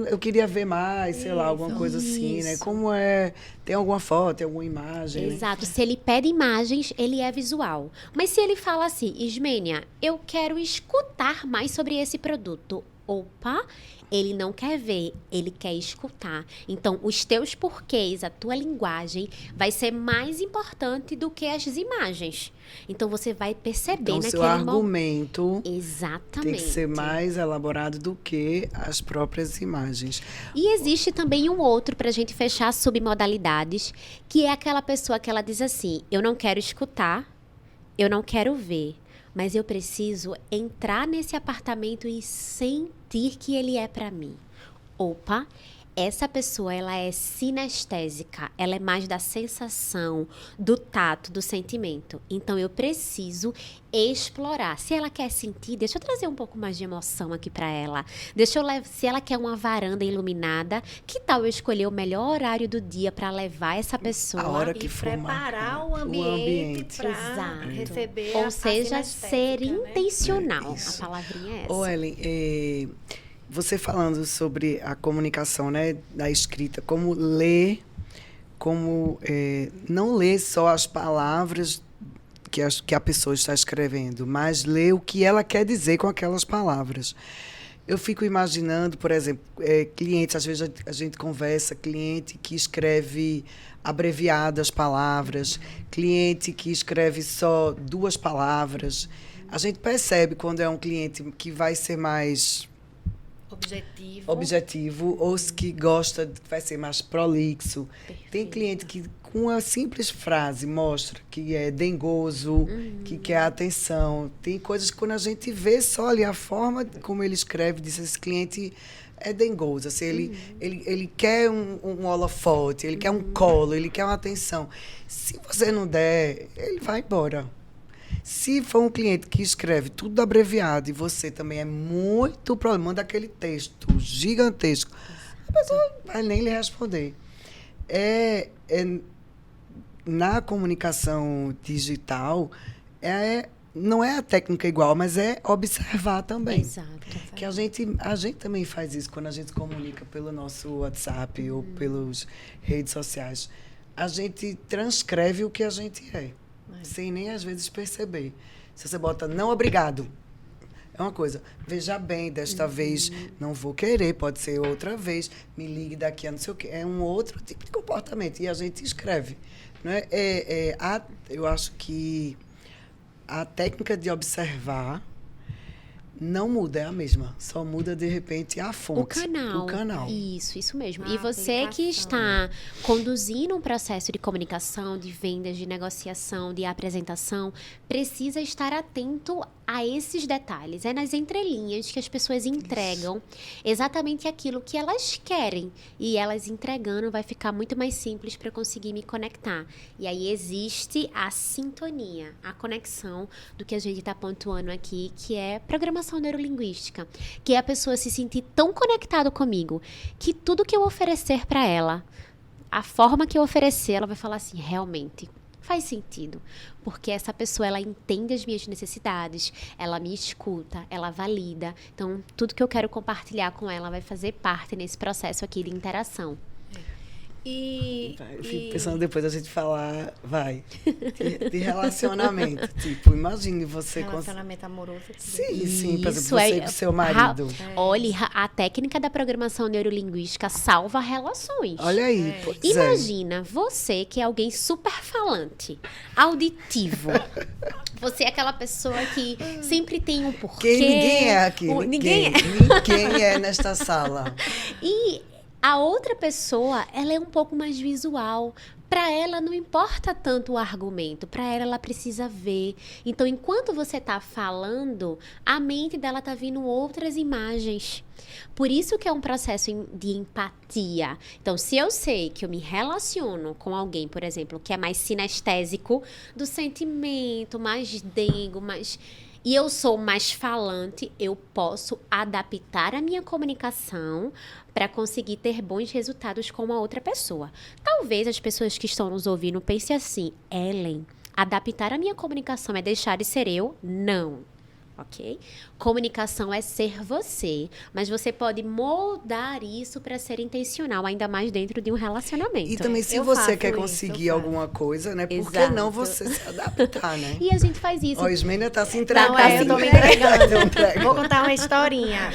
Eu queria ver mais, sei lá, alguma coisa assim, né? Isso. Como é... Tem alguma foto, tem alguma imagem, né? Exato. Se ele pede imagens, ele é visual. Mas se ele fala assim, Ismênia, eu quero escutar mais sobre esse produto. Opa, ele não quer ver, ele quer escutar. Então, os teus porquês, a tua linguagem vai ser mais importante do que as imagens. Então, você vai perceber Então, naquele seu argumento Exatamente. tem que ser mais elaborado do que as próprias imagens. E existe também um outro para a gente fechar submodalidades, que é aquela pessoa que ela diz assim, eu não quero escutar, eu não quero ver, mas eu preciso entrar nesse apartamento e sentir que ele é para mim. Opa, essa pessoa ela é sinestésica, ela é mais da sensação, do tato, do sentimento. Então eu preciso explorar. Se ela quer sentir, deixa eu trazer um pouco mais de emoção aqui para ela. Se ela quer uma varanda iluminada, que tal eu escolher o melhor horário do dia para levar essa pessoa? A hora E que for preparar o ambiente para Exato. receber Ou a seja, sinestésica, ser né? intencional. Isso. A palavrinha é essa. Ô, Ellen, você falando sobre a comunicação, né, da escrita, como ler, não ler só as palavras que a pessoa está escrevendo, mas ler o que ela quer dizer com aquelas palavras. Eu fico imaginando, por exemplo, clientes, às vezes a gente conversa, cliente que escreve abreviadas palavras, cliente que escreve só 2 palavras. A gente percebe quando é um cliente que vai ser mais objetivo ou que gosta, vai ser mais prolixo. Perfeito. Tem cliente que, com uma simples frase, mostra que é dengoso, que quer atenção. Tem coisas que, quando a gente vê só ali a forma como ele escreve, diz esse cliente é dengoso. Assim, ele quer um holofote, ele quer um colo, ele quer uma atenção. Se você não der, ele vai embora. Se for um cliente que escreve tudo abreviado e você também é muito problema, manda aquele texto gigantesco, a pessoa não vai nem lhe responder. Na comunicação digital, não é a técnica igual, mas é observar também. Exato. Que a gente também faz isso quando a gente comunica pelo nosso WhatsApp ou pelas redes sociais. A gente transcreve o que a gente é. Sem nem às vezes perceber. Se você bota não obrigado, é uma coisa. Veja bem, desta vez não vou querer, pode ser outra vez, me ligue daqui a não sei o quê. É um outro tipo de comportamento. E a gente escreve. Não é? Eu acho que a técnica de observar não muda, é a mesma. Só muda, de repente, a fonte. O canal. Isso mesmo. E você que está conduzindo um processo de comunicação, de vendas, de negociação, de apresentação, precisa estar atento a esses detalhes. É nas entrelinhas que as pessoas entregam exatamente aquilo que elas querem. E elas entregando vai ficar muito mais simples para eu conseguir me conectar. E aí existe a sintonia, a conexão do que a gente está pontuando aqui, que é programação neurolinguística. Que é a pessoa se sentir tão conectada comigo que tudo que eu oferecer para ela, a forma que eu oferecer, ela vai falar assim, realmente faz sentido, porque essa pessoa, ela entende as minhas necessidades, ela me escuta, ela valida, então tudo que eu quero compartilhar com ela vai fazer parte nesse processo aqui de interação. Eu fico pensando depois a gente falar, de relacionamento. Tipo, imagine você... Relacionamento amoroso. Sim, por exemplo, Isso você com seu marido. Olha, a técnica da programação neurolinguística salva relações. Olha aí, pois é. Imagina você que é alguém super falante, auditivo. Você é aquela pessoa que sempre tem um porquê. Ninguém é aqui. Ninguém é nesta sala. E a outra pessoa, ela é um pouco mais visual. Para ela não importa tanto o argumento, para ela precisa ver. Então, enquanto você está falando, a mente dela está vindo outras imagens. Por isso que é um processo de empatia. Então, se eu sei que eu me relaciono com alguém, por exemplo, que é mais sinestésico do sentimento, mais dengo, e eu sou mais falante, eu posso adaptar a minha comunicação para conseguir ter bons resultados com uma outra pessoa. Talvez as pessoas que estão nos ouvindo pensem assim: Ellen, adaptar a minha comunicação é deixar de ser eu? Não. Ok? Comunicação é ser você, mas você pode moldar isso para ser intencional, ainda mais dentro de um relacionamento. E também, se você quer conseguir alguma coisa, né? Por que não você se adaptar, né? E a gente faz isso. Ó, Ismênia tá se entregando. Eu tô me entregando. Vou contar uma historinha.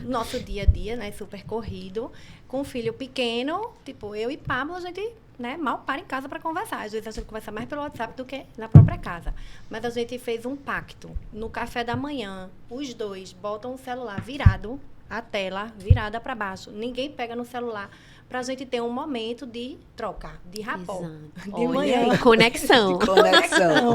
Nosso dia a dia, né? Super corrido. Com um filho pequeno, tipo, eu e Pablo, a gente... né, mal para em casa para conversar. Às vezes a gente conversa mais pelo WhatsApp do que na própria casa. Mas a gente fez um pacto. No café da manhã, os dois botam o celular virado, a tela virada para baixo. Ninguém pega no celular, para a gente ter um momento de troca, de rapport. De manhã. Conexão. De conexão.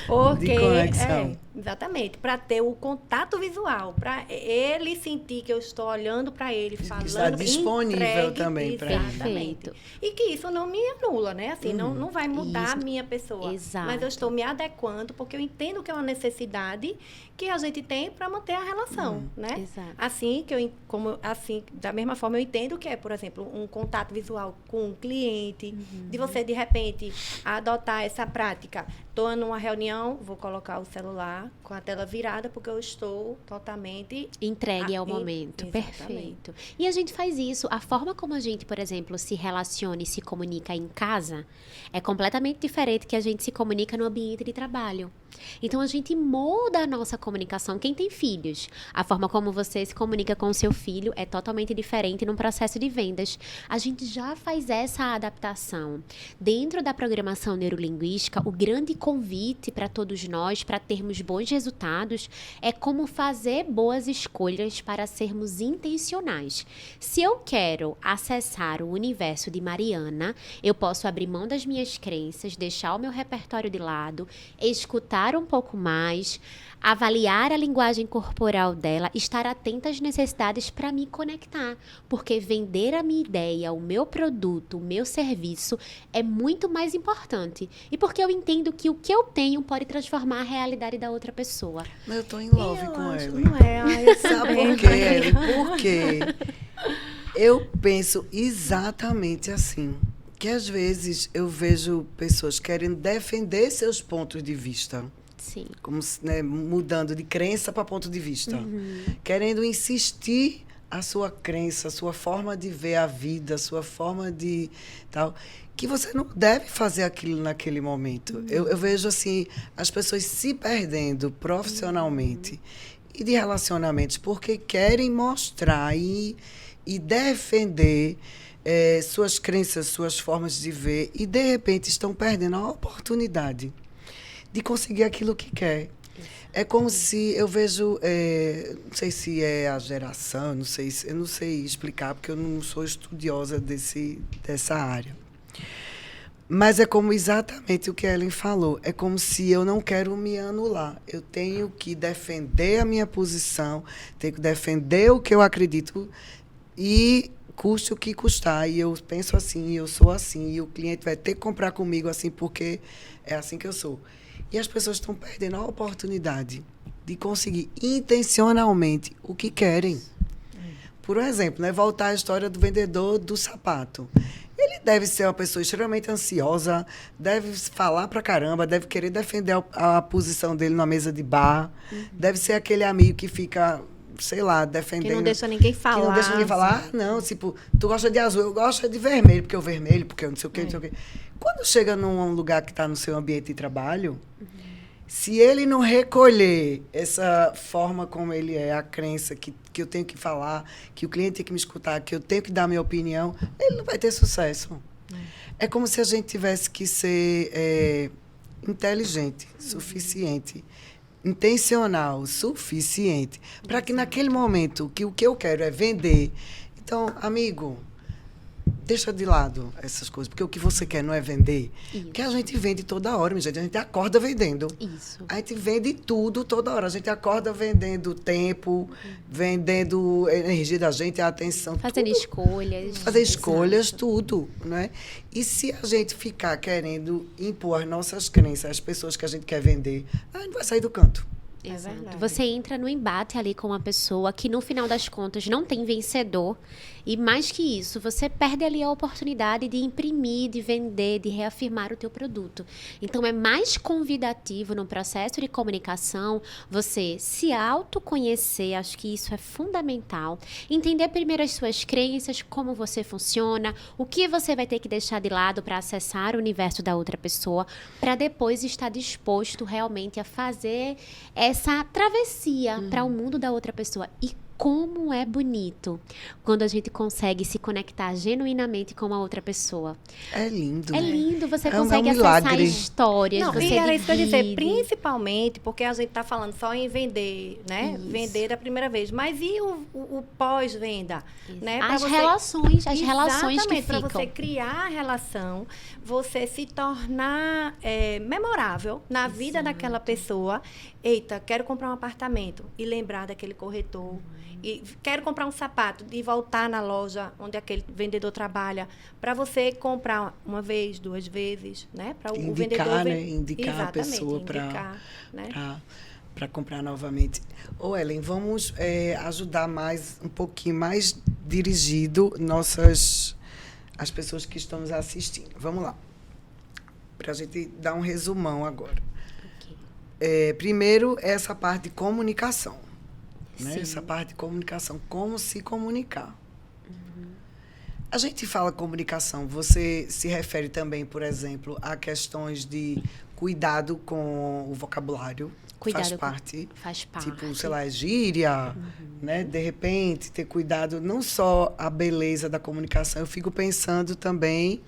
Porque, de conexão. Exatamente, para ter o contato visual, para ele sentir que eu estou olhando para ele, falando, está disponível também para ele. Perfeito. E que isso não me anula, né? Assim, não vai mudar a minha pessoa. Exato. Mas eu estou me adequando, porque eu entendo que é uma necessidade que a gente tem para manter a relação, né? Exato. Assim, da mesma forma, eu entendo que é, por exemplo, um contato visual com um cliente, de você, de repente, adotar essa prática. Estou numa reunião, vou colocar o celular com a tela virada, porque eu estou totalmente... entregue ao momento. Exatamente. Perfeito. E a gente faz isso. A forma como a gente, por exemplo, se relaciona e se comunica em casa é completamente diferente que a gente se comunica no ambiente de trabalho. Então, a gente molda a nossa comunicação. Quem tem filhos, a forma como você se comunica com o seu filho é totalmente diferente num processo de vendas. A gente já faz essa adaptação. Dentro da programação neurolinguística, o grande convite para todos nós, para termos bons resultados, é como fazer boas escolhas para sermos intencionais. Se eu quero acessar o universo de Mariana, eu posso abrir mão das minhas crenças, deixar o meu repertório de lado, escutar um pouco mais, avaliar a linguagem corporal dela, estar atenta às necessidades para me conectar, porque vender a minha ideia, o meu produto, o meu serviço é muito mais importante. E porque eu entendo que o que eu tenho pode transformar a realidade da outra pessoa. Mas eu tô em love com ela. Não é? Sabe por quê, Ellen? Porque eu penso exatamente assim. Que às vezes eu vejo pessoas querendo defender seus pontos de vista. Sim. Como, né, mudando de crença para ponto de vista. Querendo insistir a sua crença, a sua forma de ver a vida, a sua forma de tal, que você não deve fazer aquilo naquele momento. Eu vejo assim, as pessoas se perdendo profissionalmente e de relacionamentos porque querem mostrar e defender suas crenças, suas formas de ver, e de repente estão perdendo a oportunidade de conseguir aquilo que quer. É como se eu vejo, não sei se é a geração, eu não sei explicar, porque eu não sou estudiosa dessa área. Mas é como exatamente o que a Ellen falou. É como se eu não quero me anular. Eu tenho que defender a minha posição, tenho que defender o que eu acredito e custe o que custar. E eu penso assim, eu sou assim, e o cliente vai ter que comprar comigo assim, porque é assim que eu sou. E as pessoas estão perdendo a oportunidade de conseguir intencionalmente o que querem. Por exemplo, né, voltar à história do vendedor do sapato. Ele deve ser uma pessoa extremamente ansiosa, deve falar pra caramba, deve querer defender a posição dele na mesa de bar, deve ser aquele amigo que fica sei lá, defendendo... Que não deixa ninguém falar. Que não deixa ninguém falar. Não, tipo, tu gosta de azul, eu gosto de vermelho, porque o vermelho, porque eu não sei o quê, não sei o quê. Quando chega num lugar que está no seu ambiente de trabalho, se ele não recolher essa forma como ele é, a crença que eu tenho que falar, que o cliente tem que me escutar, que eu tenho que dar minha opinião, ele não vai ter sucesso. É como se a gente tivesse que ser inteligente, suficiente, intencional, suficiente, para que naquele momento que o que eu quero é vender. Então, amigo, deixa de lado essas coisas, porque o que você quer não é vender. Isso. Porque a gente vende toda hora, minha gente. A gente acorda vendendo. Isso. A gente vende tudo toda hora. A gente acorda vendendo tempo, vendendo a energia da gente, a atenção. Fazendo tudo. escolhas. Fazer escolhas, Exato. tudo, né? E se a gente ficar querendo impor as nossas crenças às pessoas que a gente quer vender, a gente vai sair do canto. Exato. verdade. Você entra no embate ali com uma pessoa que, no final das contas, não tem vencedor. E, mais que isso, você perde ali a oportunidade de imprimir, de vender, de reafirmar o teu produto. Então, é mais convidativo no processo de comunicação você se autoconhecer. Acho que isso é fundamental. Entender primeiro as suas crenças, como você funciona, o que você vai ter que deixar de lado para acessar o universo da outra pessoa, para depois estar disposto realmente a fazer essa travessia para o mundo da outra pessoa. E como é bonito quando a gente consegue se conectar genuinamente com a outra pessoa. É lindo. É lindo, você É consegue um acessar milagre. histórias, Não, você e era isso que eu ia dizer, divide. principalmente porque a gente está falando só em vender, né? Isso. Vender da primeira vez. Mas e o pós-venda? Né? Pra As você- relações que Exatamente, ficam. para você criar a relação, você se tornar memorável na vida daquela pessoa. Eita, quero comprar um apartamento e lembrar daquele corretor. E quero comprar um sapato e voltar na loja onde aquele vendedor trabalha para você comprar uma vez, duas vezes, né? Para o Indicar, vendedor né? Indicar a Exatamente, pessoa indicar, né? para comprar novamente. Ô, Ellen, vamos ajudar mais, um pouquinho mais dirigido as pessoas que estão nos assistindo. Vamos lá. Para a gente dar um resumão agora. Ok. Primeiro, essa parte de comunicação. Né? Sim. Essa parte de comunicação, como se comunicar. A gente fala comunicação, você se refere também, por exemplo, a questões de cuidado com o vocabulário. Cuidado faz parte. Faz parte. Tipo, sei lá, gíria, né? De repente, ter cuidado, não só a beleza da comunicação, eu fico pensando também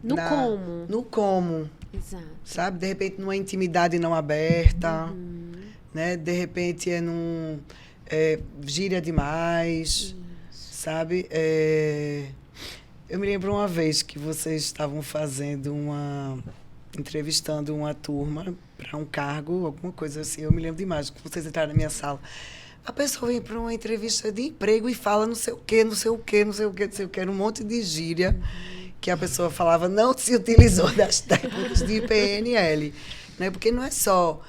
No como. no como, Exato. sabe? De repente, numa intimidade não aberta, né? De repente, gíria demais, sabe? Eu me lembro uma vez que vocês estavam entrevistando uma turma para um cargo, alguma coisa assim. Eu me lembro demais que vocês entraram na minha sala. A pessoa vem para uma entrevista de emprego e fala não sei o quê, não sei o quê, não sei o quê, não sei o quê, um monte de gíria que a pessoa falava, não se utilizou das técnicas de PNL, né? Porque não é só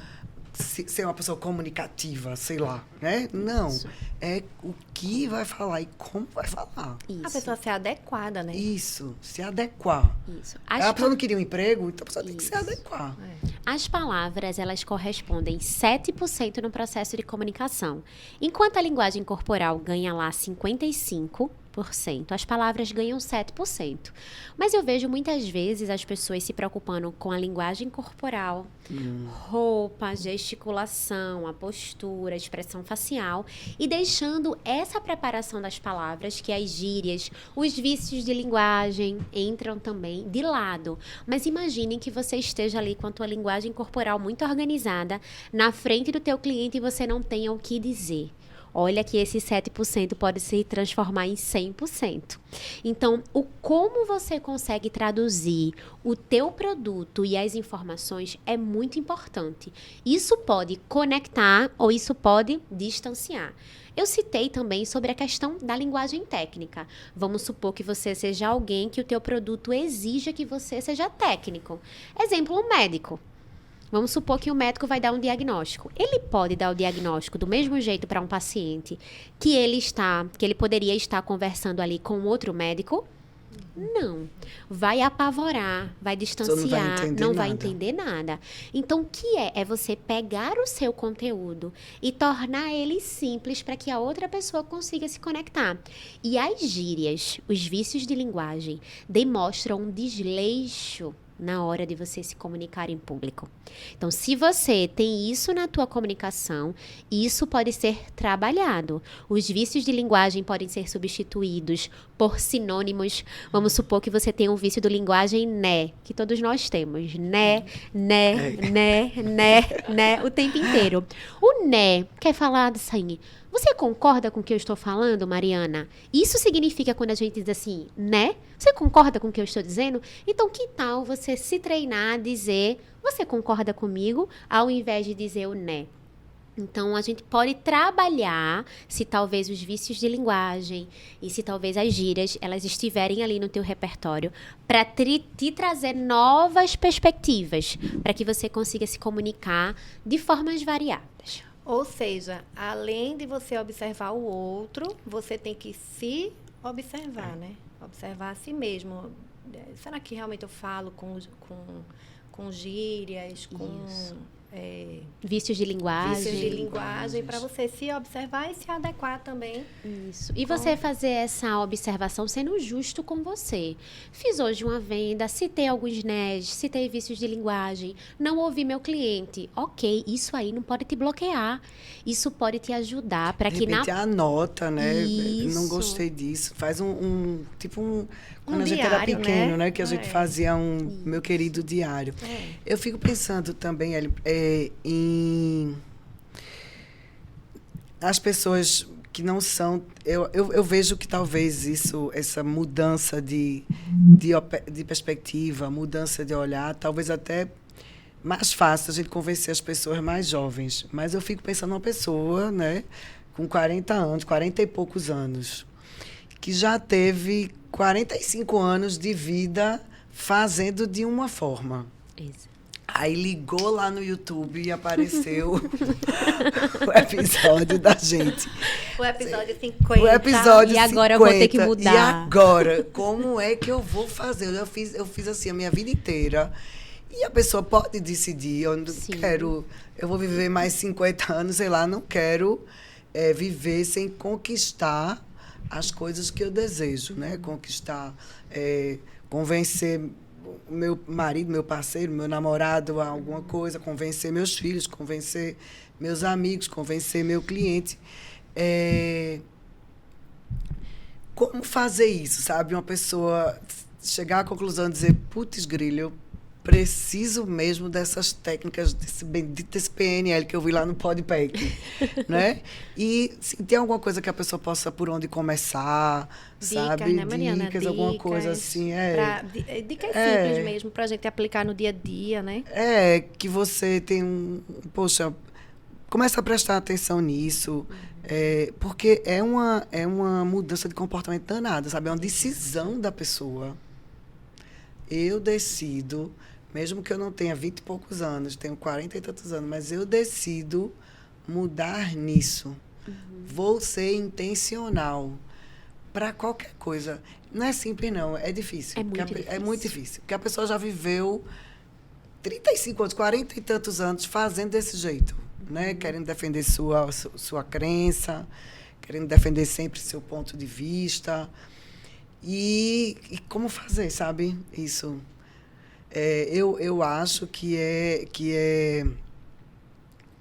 ser uma pessoa comunicativa, sei lá, né? Não. Isso. É o que vai falar e como vai falar. Isso. A pessoa ser adequada, né? Isso, se adequar. Isso. A pessoa não queria um emprego, então a pessoa tem que se Isso. adequar. As palavras, elas correspondem 7% no processo de comunicação. Enquanto a linguagem corporal ganha lá 55%, as palavras ganham 7%. Mas eu vejo muitas vezes as pessoas se preocupando com a linguagem corporal, roupa, gesticulação, a postura, a expressão facial e deixando essa preparação das palavras, que as gírias, os vícios de linguagem entram também de lado. Mas imaginem que você esteja ali com a tua linguagem corporal muito organizada na frente do teu cliente e você não tenha o que dizer. Olha que esse 7% pode se transformar em 100%. Então, o como você consegue traduzir o teu produto e as informações é muito importante. Isso pode conectar ou isso pode distanciar. Eu citei também sobre a questão da linguagem técnica. Vamos supor que você seja alguém que o teu produto exija que você seja técnico. Exemplo, um médico. Vamos supor que o médico vai dar um diagnóstico. Ele pode dar o diagnóstico do mesmo jeito para um paciente que ele poderia estar conversando ali com outro médico? Não. Vai apavorar, vai distanciar, não vai entender nada. Então, o que é? É você pegar o seu conteúdo e tornar ele simples para que a outra pessoa consiga se conectar. E as gírias, os vícios de linguagem, demonstram um desleixo na hora de você se comunicar em público. Então, se você tem isso na tua comunicação, isso pode ser trabalhado. Os vícios de linguagem podem ser substituídos por sinônimos. Vamos supor que você tem um vício de linguagem né, que todos nós temos. Né, o tempo inteiro. O né quer falar assim... Você concorda com o que eu estou falando, Mariana? Isso significa quando a gente diz assim, né? Você concorda com o que eu estou dizendo? Então, que tal você se treinar a dizer, você concorda comigo, ao invés de dizer o né? Então, a gente pode trabalhar se talvez os vícios de linguagem e se talvez as gírias, elas estiverem ali no teu repertório, para te trazer novas perspectivas, para que você consiga se comunicar de formas variadas. Ou seja, além de você observar o outro, você tem que se observar, né? Observar a si mesmo. Será que realmente eu falo com gírias, com... vícios de linguagem. Vícios de linguagem, para você se observar e se adequar também. Isso. E você fazer essa observação sendo justo com você. Fiz hoje uma venda, citei alguns nés, citei vícios de linguagem, não ouvi meu cliente. Ok, isso aí não pode te bloquear. Isso pode te ajudar para que na... anota, né? Isso. Não gostei disso. Faz quando a gente diário, era pequeno, né? Que a gente É. fazia meu querido diário. Eu fico pensando também, em as pessoas que não são... Eu vejo que talvez essa mudança de perspectiva, mudança de olhar, talvez até mais fácil a gente convencer as pessoas mais jovens. Mas eu fico pensando numa pessoa, né, com 40 anos, 40 e poucos anos, que já teve 45 anos de vida fazendo de uma forma. Isso. Aí ligou lá no YouTube e apareceu o episódio da gente. O episódio 50. O episódio E agora 50. eu vou ter que mudar. E agora, como é que eu vou fazer? Eu fiz assim a minha vida inteira. E a pessoa pode decidir, eu não quero, eu vou viver mais 50 anos, sei lá, não quero viver sem conquistar as coisas que eu desejo, né? Conquistar, convencer meu marido, meu parceiro, meu namorado a alguma coisa, convencer meus filhos, convencer meus amigos, convencer meu cliente. Como fazer isso, sabe? Uma pessoa chegar à conclusão de dizer, putz, grilo, eu preciso mesmo dessas técnicas, desse bendito PNL que eu vi lá no PodPack, né? E se tem alguma coisa que a pessoa possa, por onde começar, Dicas, sabe? né, Mariana? Dicas, alguma coisa assim. Dicas simples mesmo, para a gente aplicar no dia a dia, né? Que você tem poxa, começa a prestar atenção nisso, porque é uma mudança de comportamento danada, sabe? É uma decisão da pessoa. Eu decido, mesmo que eu não tenha 20 e poucos anos, tenho 40 e tantos anos, mas eu decido mudar nisso. Vou ser intencional para qualquer coisa. Não é simples, não. É difícil. É muito difícil. Porque a pessoa já viveu 35 anos, 40 e tantos anos fazendo desse jeito, né? Querendo defender sua crença, querendo defender sempre seu ponto de vista. E como fazer, sabe? Isso. Eu acho que é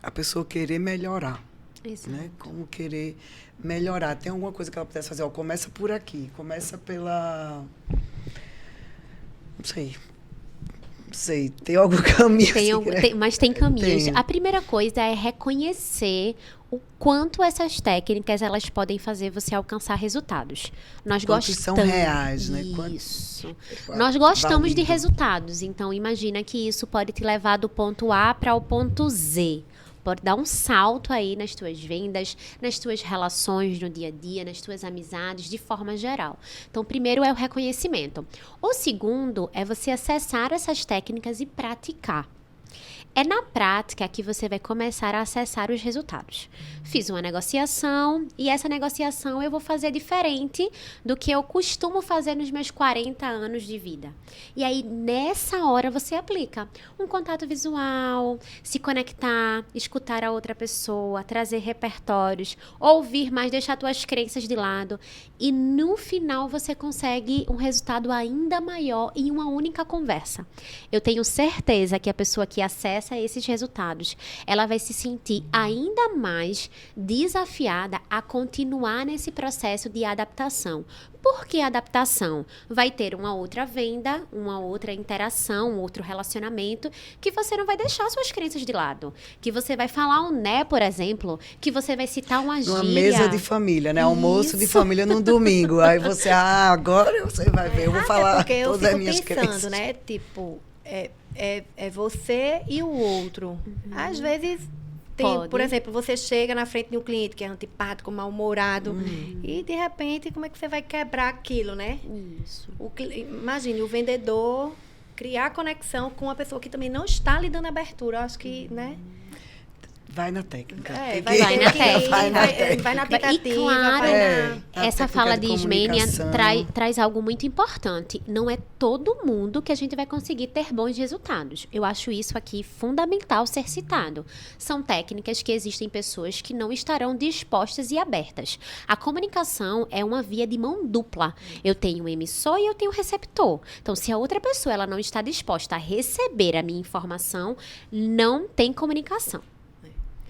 a pessoa querer melhorar. Exato. Né? Como querer melhorar. Tem alguma coisa que ela pudesse fazer? Começa por aqui. Começa pela... Não sei. Tem algum caminho? Mas tem caminhos. Tem. A primeira coisa é reconhecer o quanto essas técnicas elas podem fazer você alcançar resultados. Nós Quantos são reais, né? Isso. Nós gostamos de válido. Resultados. Então, imagina que isso pode te levar do ponto A para o ponto Z. Pode dar um salto aí nas tuas vendas, nas tuas relações no dia a dia, nas tuas amizades, de forma geral. Então, o primeiro é o reconhecimento. O segundo é você acessar essas técnicas e praticar. É na prática que você vai começar a acessar os resultados. Fiz uma negociação e essa negociação eu vou fazer diferente do que eu costumo fazer nos meus 40 anos de vida. E aí, nessa hora, você aplica um contato visual, se conectar, escutar a outra pessoa, trazer repertórios, ouvir mais, deixar suas crenças de lado. E no final, você consegue um resultado ainda maior em uma única conversa. Eu tenho certeza que a pessoa que acessa esses resultados, ela vai se sentir ainda mais desafiada a continuar nesse processo de adaptação. Por que adaptação? Vai ter uma outra venda, uma outra interação, um outro relacionamento, que você não vai deixar suas crenças de lado. Que você vai falar um né, por exemplo, que você vai citar uma gíria. Numa mesa de família, né? Almoço de família num domingo. Aí você, agora você vai ver, eu vou falar todas as minhas crenças. Porque eu fico pensando, né? Tipo, é você e o outro. Às vezes... por exemplo, você chega na frente de um cliente que é antipático, mal-humorado, e de repente, como é que você vai quebrar aquilo, né? Isso. Imagine, o vendedor criar conexão com uma pessoa que também não está lhe dando abertura. Eu acho que, né? Vai na técnica. Vai na técnica. Vai na aplicativa. E claro, essa fala de Ismênia comunicação. traz algo muito importante. Não é todo mundo que a gente vai conseguir ter bons resultados. Eu acho isso aqui fundamental ser citado. São técnicas que existem pessoas que não estarão dispostas e abertas. A comunicação é uma via de mão dupla. Eu tenho um emissor e eu tenho um receptor. Então, se a outra pessoa ela não está disposta a receber a minha informação, não tem comunicação.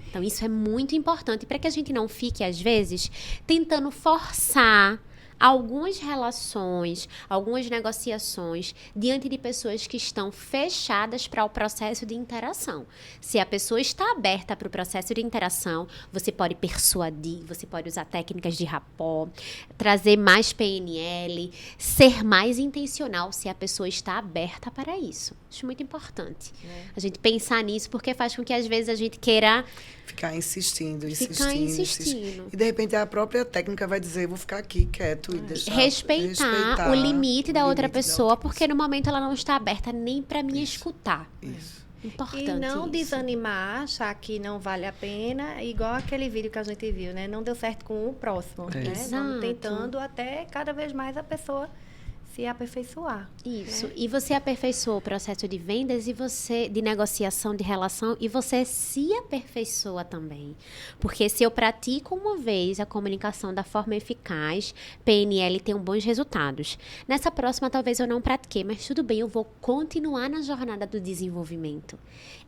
Então, isso é muito importante para que a gente não fique, às vezes, tentando forçar algumas relações, algumas negociações diante de pessoas que estão fechadas para o processo de interação. Se a pessoa está aberta para o processo de interação, você pode persuadir, você pode usar técnicas de rapport, trazer mais PNL, ser mais intencional se a pessoa está aberta para isso. Acho muito importante a gente pensar nisso, porque faz com que às vezes a gente queira ficar insistindo. E de repente a própria técnica vai dizer, vou ficar aqui quieto e deixar respeitar o limite da outra pessoa, porque no momento ela não está aberta nem para me escutar. Isso. Importante. E não isso. desanimar, achar que não vale a pena, igual aquele vídeo que a gente viu, né? Não deu certo com o próximo, né? Exato. Vamos tentando até cada vez mais a pessoa se aperfeiçoar. Isso. Né? E você aperfeiçoa o processo de vendas e você, de negociação, de relação, e você se aperfeiçoa também. Porque se eu pratico uma vez a comunicação da forma eficaz, PNL tem bons resultados. Nessa próxima, talvez eu não pratiquei, mas tudo bem, eu vou continuar na jornada do desenvolvimento.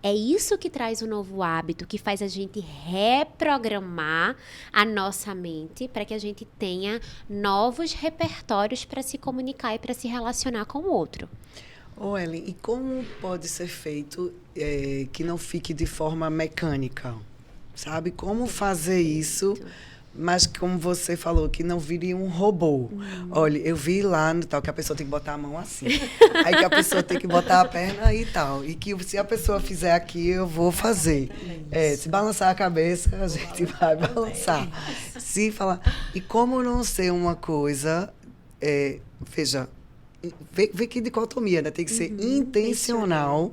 É isso que traz o novo hábito, que faz a gente reprogramar a nossa mente para que a gente tenha novos repertórios para se comunicar e para se relacionar com o outro. Ellen, e como pode ser feito que não fique de forma mecânica? Sabe? Como fazer isso, mas como você falou, que não vire um robô. Olha, eu vi lá no tal que a pessoa tem que botar a mão assim. Aí que a pessoa tem que botar a perna e tal. E que se a pessoa fizer aqui, eu vou fazer. Se balançar a cabeça, a gente vai balançar. Se falar... E como não ser uma coisa... veja, vê que dicotomia, né? Tem que ser intencional,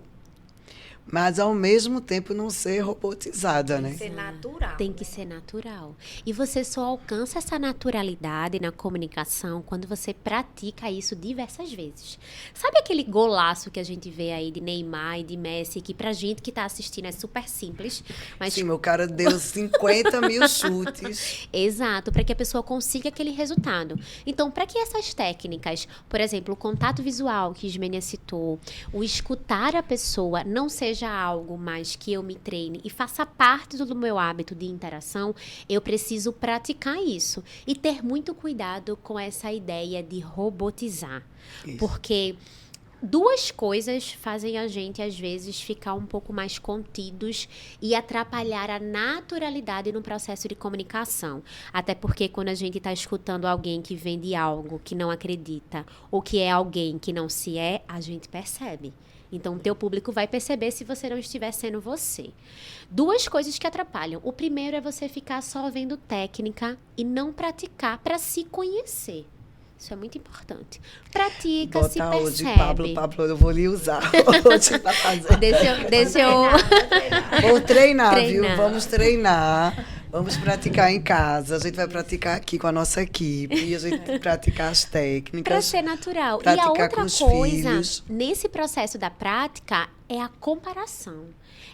mas ao mesmo tempo não ser robotizada, né? Tem que ser natural. Tem que ser natural. E você só alcança essa naturalidade na comunicação quando você pratica isso diversas vezes. Sabe aquele golaço que a gente vê aí de Neymar e de Messi, que pra gente que tá assistindo é super simples, mas... Sim, meu cara deu 50 mil chutes. Exato, para que a pessoa consiga aquele resultado. Então, para que essas técnicas, por exemplo, o contato visual que Ismênia citou, o escutar a pessoa não seja algo mais que eu me treine e faça parte do meu hábito de interação, eu preciso praticar isso e ter muito cuidado com essa ideia de robotizar. Isso. Porque duas coisas fazem a gente, às vezes, ficar um pouco mais contidos e atrapalhar a naturalidade no processo de comunicação. Até porque quando a gente está escutando alguém que vende algo que não acredita ou que é alguém que não se é, a gente percebe. Então, o teu público vai perceber se você não estiver sendo você. Duas coisas que atrapalham. O primeiro é você ficar só vendo técnica e não praticar para se conhecer. Isso é muito importante. Pratica, se Botar hoje, percebe. Pablo, eu vou lhe usar hoje pra fazer. Deixa eu... Vou treinar, viu? Treinar. Vamos treinar. Vamos praticar em casa. A gente vai praticar aqui com a nossa equipe. E a gente vai praticar as Para técnicas. ser natural. E a praticar outra com os coisa, filhos. nesse processo da prática, é a comparação.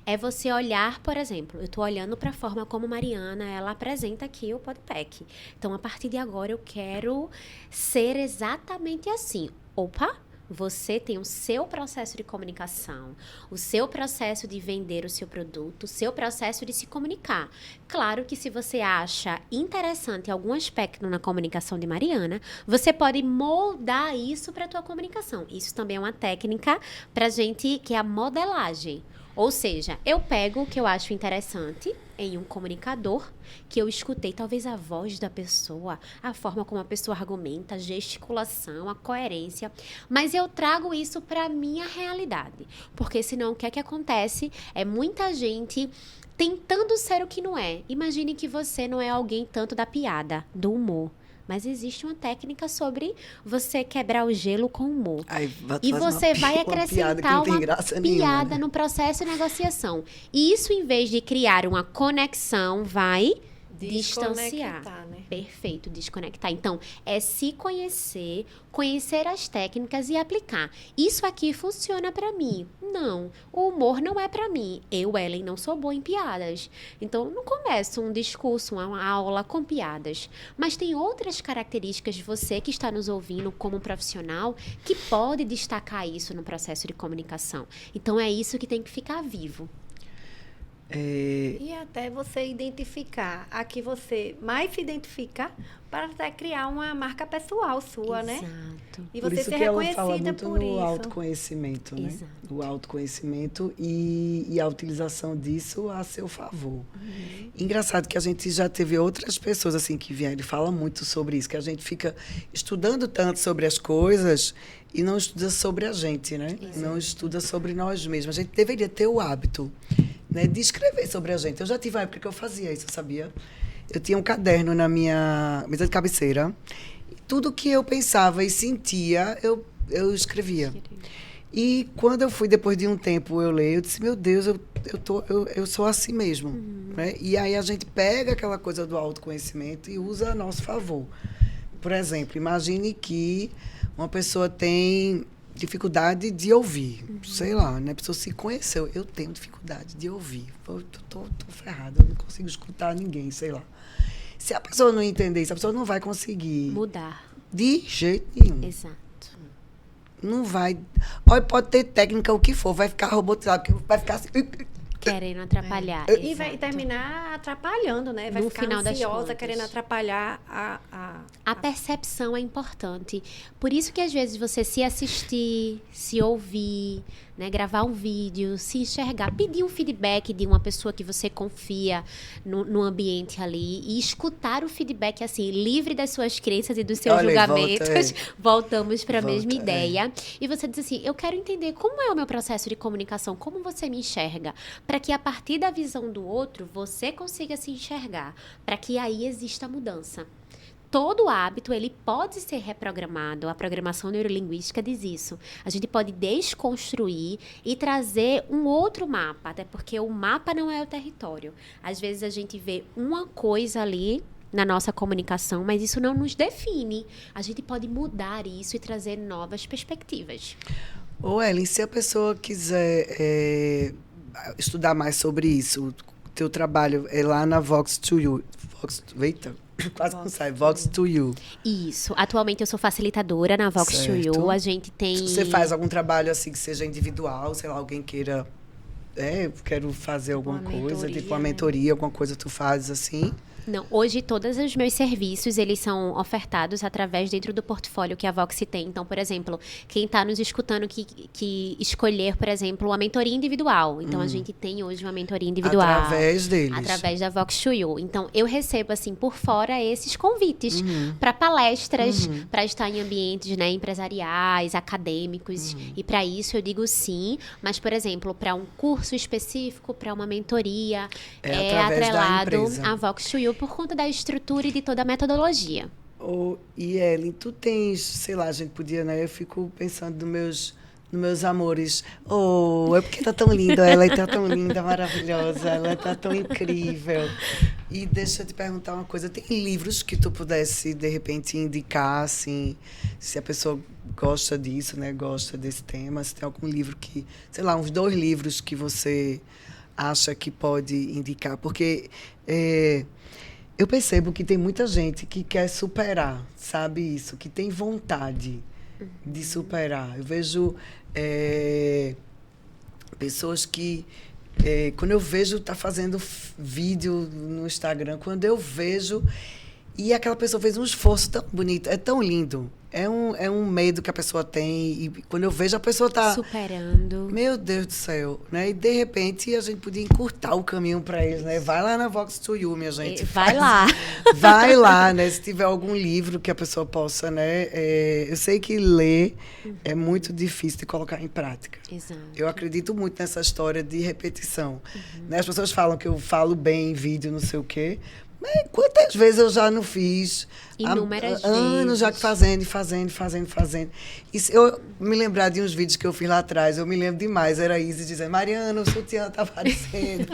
É você olhar, por exemplo, eu estou olhando para a forma como Mariana, ela apresenta aqui o Podpack. Então, a partir de agora, eu quero ser exatamente assim. Opa! Você tem o seu processo de comunicação, o seu processo de vender o seu produto, o seu processo de se comunicar. Claro que se você acha interessante algum aspecto na comunicação de Mariana, você pode moldar isso para a tua comunicação. Isso também é uma técnica para gente, que é a modelagem. Ou seja, eu pego o que eu acho interessante em um comunicador, que eu escutei talvez a voz da pessoa, a forma como a pessoa argumenta, a gesticulação, a coerência, mas eu trago isso para a minha realidade. Porque senão o que é que acontece? É muita gente tentando ser o que não é. Imagine que você não é alguém tanto da piada, do humor. Mas existe uma técnica sobre você quebrar o gelo com humor. E você vai acrescentar uma piada no processo de negociação. E isso, em vez de criar uma conexão, vai distanciar. Né? Perfeito, desconectar. Então, é se conhecer, conhecer as técnicas e aplicar. Isso aqui funciona para mim. Não, o humor não é para mim. Eu, Ellen, não sou boa em piadas. Então, não começo um discurso, uma aula com piadas. Mas tem outras características de você que está nos ouvindo como profissional que pode destacar isso no processo de comunicação. Então, é isso que tem que ficar vivo. E até você identificar a que você mais se identifica para até criar uma marca pessoal sua, né? Exato. E Por você isso ser que ela fala reconhecida muito por no isso. autoconhecimento, né? Exato. O autoconhecimento e a utilização disso a seu favor. Engraçado que a gente já teve outras pessoas assim que vieram e falam muito sobre isso, que a gente fica estudando tanto sobre as coisas e não estuda sobre a gente, né? Não estuda sobre nós mesmos. A gente deveria ter o hábito, né, de escrever sobre a gente. Eu já tive uma época que eu fazia isso, sabia? Eu tinha um caderno na minha mesa de cabeceira. E tudo que eu pensava e sentia, eu escrevia. E quando eu fui, depois de um tempo, eu leio, eu disse, meu Deus, eu sou assim mesmo. Né? E aí a gente pega aquela coisa do autoconhecimento e usa a nosso favor. Por exemplo, imagine que uma pessoa tem dificuldade de ouvir, sei lá, né? A pessoa se conheceu. Eu tenho dificuldade de ouvir. Eu tô ferrada, eu não consigo escutar ninguém, sei lá. Se a pessoa não entender isso, a pessoa não vai conseguir Mudar. de jeito nenhum. Exato. Não vai. Olha, pode ter técnica, o que for, vai ficar robotizado, vai ficar assim. Querendo atrapalhar. E vai terminar atrapalhando, né? Vai No ficar final das ansiosa, contas. querendo atrapalhar A percepção é importante. Por isso que, às vezes, você se assistir, se ouvir, né, gravar um vídeo, se enxergar, pedir um feedback de uma pessoa que você confia no ambiente ali e escutar o feedback, assim, livre das suas crenças e dos seus Olha aí, julgamentos. Voltamos para a mesma Volta, ideia. E você diz assim, eu quero entender como é o meu processo de comunicação, como você me enxerga, para que a partir da visão do outro, você consiga se enxergar, para que aí exista mudança. Todo hábito, ele pode ser reprogramado. A programação neurolinguística diz isso. A gente pode desconstruir e trazer um outro mapa, até porque o mapa não é o território. Às vezes a gente vê uma coisa ali na nossa comunicação, mas isso não nos define. A gente pode mudar isso e trazer novas perspectivas. Ô, Ellen, se a pessoa quiser estudar mais sobre isso, o teu trabalho é lá na Vox2U. Eita, quase não sai. Vox2U. Isso. Atualmente eu sou facilitadora na Vox2U. Certo. A gente tem... Você faz algum trabalho assim que seja individual, sei lá, alguém queira... quero fazer alguma Uma coisa, mentoria, tipo uma né? mentoria, alguma coisa tu fazes assim. Não, hoje todos os meus serviços, eles são ofertados através dentro do portfólio que a Vox tem. Então, por exemplo, quem está nos escutando que escolher, por exemplo, uma mentoria individual. Então, a gente tem hoje uma mentoria individual. Através deles. Através da Vox2U. Então, eu recebo, assim, por fora esses convites para palestras, para estar em ambientes, né, empresariais, acadêmicos. E para isso eu digo sim, mas, por exemplo, para um curso específico, para uma mentoria, É através da atrelado empresa. a Vox2U por conta da estrutura e de toda a metodologia. E Ellen, tu tens, sei lá, a gente podia, né? Eu fico pensando nos meus amores. É porque tá tão linda, ela tá tão linda, maravilhosa, ela tá tão incrível. E deixa eu te perguntar uma coisa, tem livros que tu pudesse, de repente, indicar, assim, se a pessoa gosta disso, né? Gosta desse tema, se tem algum livro que, sei lá, uns 2 livros que você acha que pode indicar, porque eu percebo que tem muita gente que quer superar, sabe isso? Que tem vontade de superar. Eu vejo pessoas que, quando eu vejo, tá fazendo vídeo no Instagram, quando eu vejo, e aquela pessoa fez um esforço tão bonito, é tão lindo. É um medo que a pessoa tem, e quando eu vejo a pessoa tá superando. Meu Deus do céu, né? E de repente a gente podia encurtar o caminho para eles, né? Vai lá na Vox to You, minha gente. Vai lá. Vai lá, né? Se tiver algum livro que a pessoa possa, né? Eu sei que ler é muito difícil de colocar em prática. Exato. Eu acredito muito nessa história de repetição. Né? As pessoas falam que eu falo bem em vídeo, não sei o quê. Mas quantas vezes eu já não fiz? Inúmeras anos vezes. já fazendo. E se eu me lembrar de uns vídeos que eu fiz lá atrás, eu me lembro demais. Era Isis dizendo, Mariana, o sutiã tá aparecendo.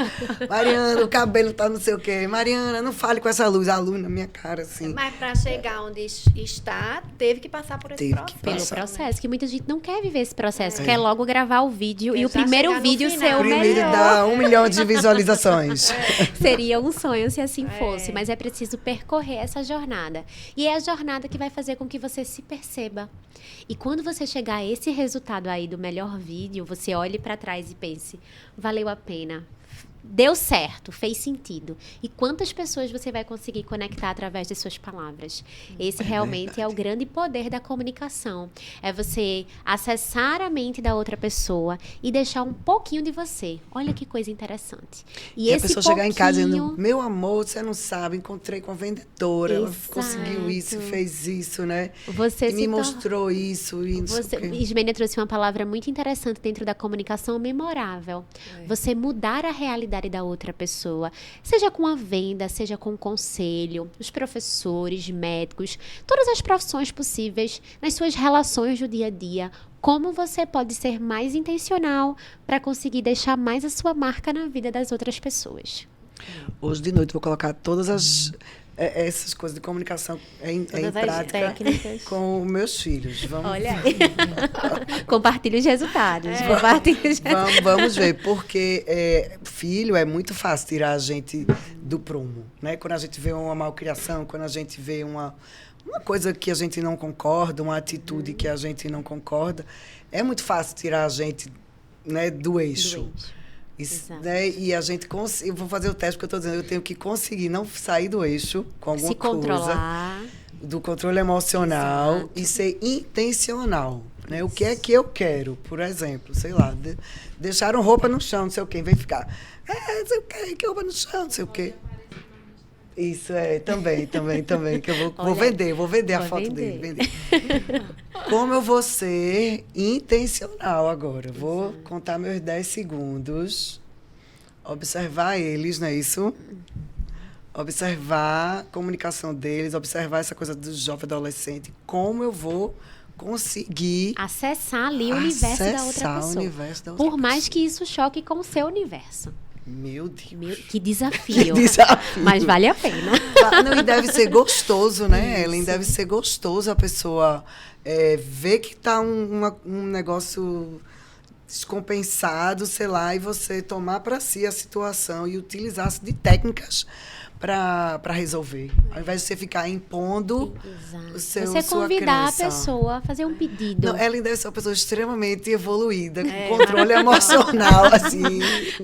Mariana, o cabelo tá não sei o quê. Mariana, não fale com essa luz. A luz na minha cara, assim. Mas para chegar onde está, teve que passar por esse Teve que processo. Pelo Passar. processo, que muita gente não quer viver esse processo, quer logo gravar o vídeo Quer e o já primeiro chegar no vídeo final. ser o Primeiro melhor. dá 1 milhão de visualizações. Seria um sonho se assim fosse, mas é preciso percorrer essa jornada. E é a jornada que vai fazer com que você se perceba. E quando você chegar a esse resultado aí do melhor vídeo, você olhe para trás e pense, valeu a pena. Deu certo, fez sentido. E quantas pessoas você vai conseguir conectar através de suas palavras? Esse realmente é o grande poder da comunicação. É você acessar a mente da outra pessoa e deixar um pouquinho de você. Olha que coisa interessante. E a pessoa chegar em casa dizendo, meu amor, você não sabe, encontrei com a vendedora, ela conseguiu isso, fez isso, né? Você e me mostrou isso. E não sei o quê. Ismênia trouxe uma palavra muito interessante dentro da comunicação, memorável. Você mudar a realidade da outra pessoa, seja com a venda, seja com o conselho, os professores, médicos, todas as profissões possíveis, nas suas relações do dia a dia, como você pode ser mais intencional para conseguir deixar mais a sua marca na vida das outras pessoas. Hoje de noite vou colocar todas essas coisas de comunicação em prática com meus filhos. Olha aí. Compartilhe os resultados. Vamos ver, porque filho é muito fácil tirar a gente do prumo, né? Quando a gente vê uma malcriação, quando a gente vê uma coisa que a gente não concorda, uma atitude que a gente não concorda, é muito fácil tirar a gente, né, do eixo. Isso, né? E a gente eu vou fazer o teste, porque eu estou dizendo, eu tenho que conseguir não sair do eixo com alguma controlar. Do controle emocional. Exato. E ser intencional. Né? O que é que eu quero? Por exemplo, sei lá, deixaram roupa no chão, não sei o quê, vem ficar, não sei o quê, que roupa no chão, não sei o quê. Isso também, que eu vou vender a foto dele. Vender. Como eu vou ser intencional agora? Vou contar meus 10 segundos, observar eles, não é isso? Observar a comunicação deles, observar essa coisa do jovem adolescente, como eu vou conseguir acessar ali o universo da outra pessoa. Por mais que isso choque com o seu universo. Meu Deus. Que desafio. desafio. Mas vale a pena. Não, e deve ser gostoso, né, Ellen? Deve ser gostoso a pessoa ver que está um negócio descompensado, sei lá, e você tomar para si a situação e utilizar-se de técnicas para resolver. Ao invés de você ficar impondo o seu, você convidar sua a pessoa a fazer um pedido. Não, Ellen deve ser uma pessoa extremamente evoluída, com controle emocional, assim.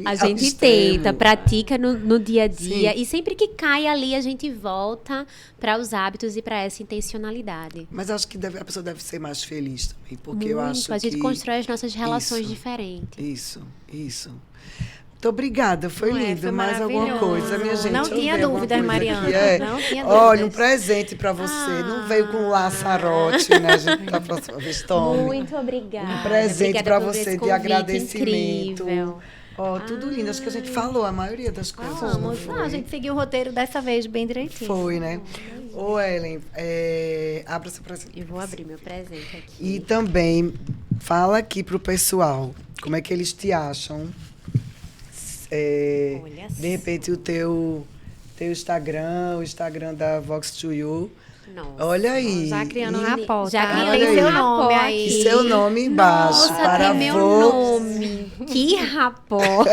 A gente tenta, pratica no dia a dia. Sim. E sempre que cai ali, a gente volta para os hábitos e para essa intencionalidade. Mas acho que a pessoa deve ser mais feliz também, porque Muito. eu acho que... A gente constrói as nossas relações diferentes. Isso. Muito obrigada, foi lindo. Foi Mais alguma coisa, minha gente? Não tinha dúvidas, Mariana. Não tinha dúvidas. Olha, um presente para você. Não veio com laçarote, né? A gente da próxima vez tome. Muito obrigada. Um presente para você de agradecimento. Incrível. Tudo lindo. Acho que a gente falou a maioria das coisas. A gente seguiu o roteiro dessa vez bem direitinho. Foi, né? Ô, Ellen, abra seu presente. Eu vou abrir meu presente aqui. E também, fala aqui pro pessoal, como é que eles te acham? Olha De repente, o teu Instagram, o Instagram da Vox to You. Nossa. Olha aí. Já criando E- rapport. Já tá? criei Olha seu aí. nome rapport aí. E seu nome embaixo. Nossa, para tem meu Vox. nome. Que rapó.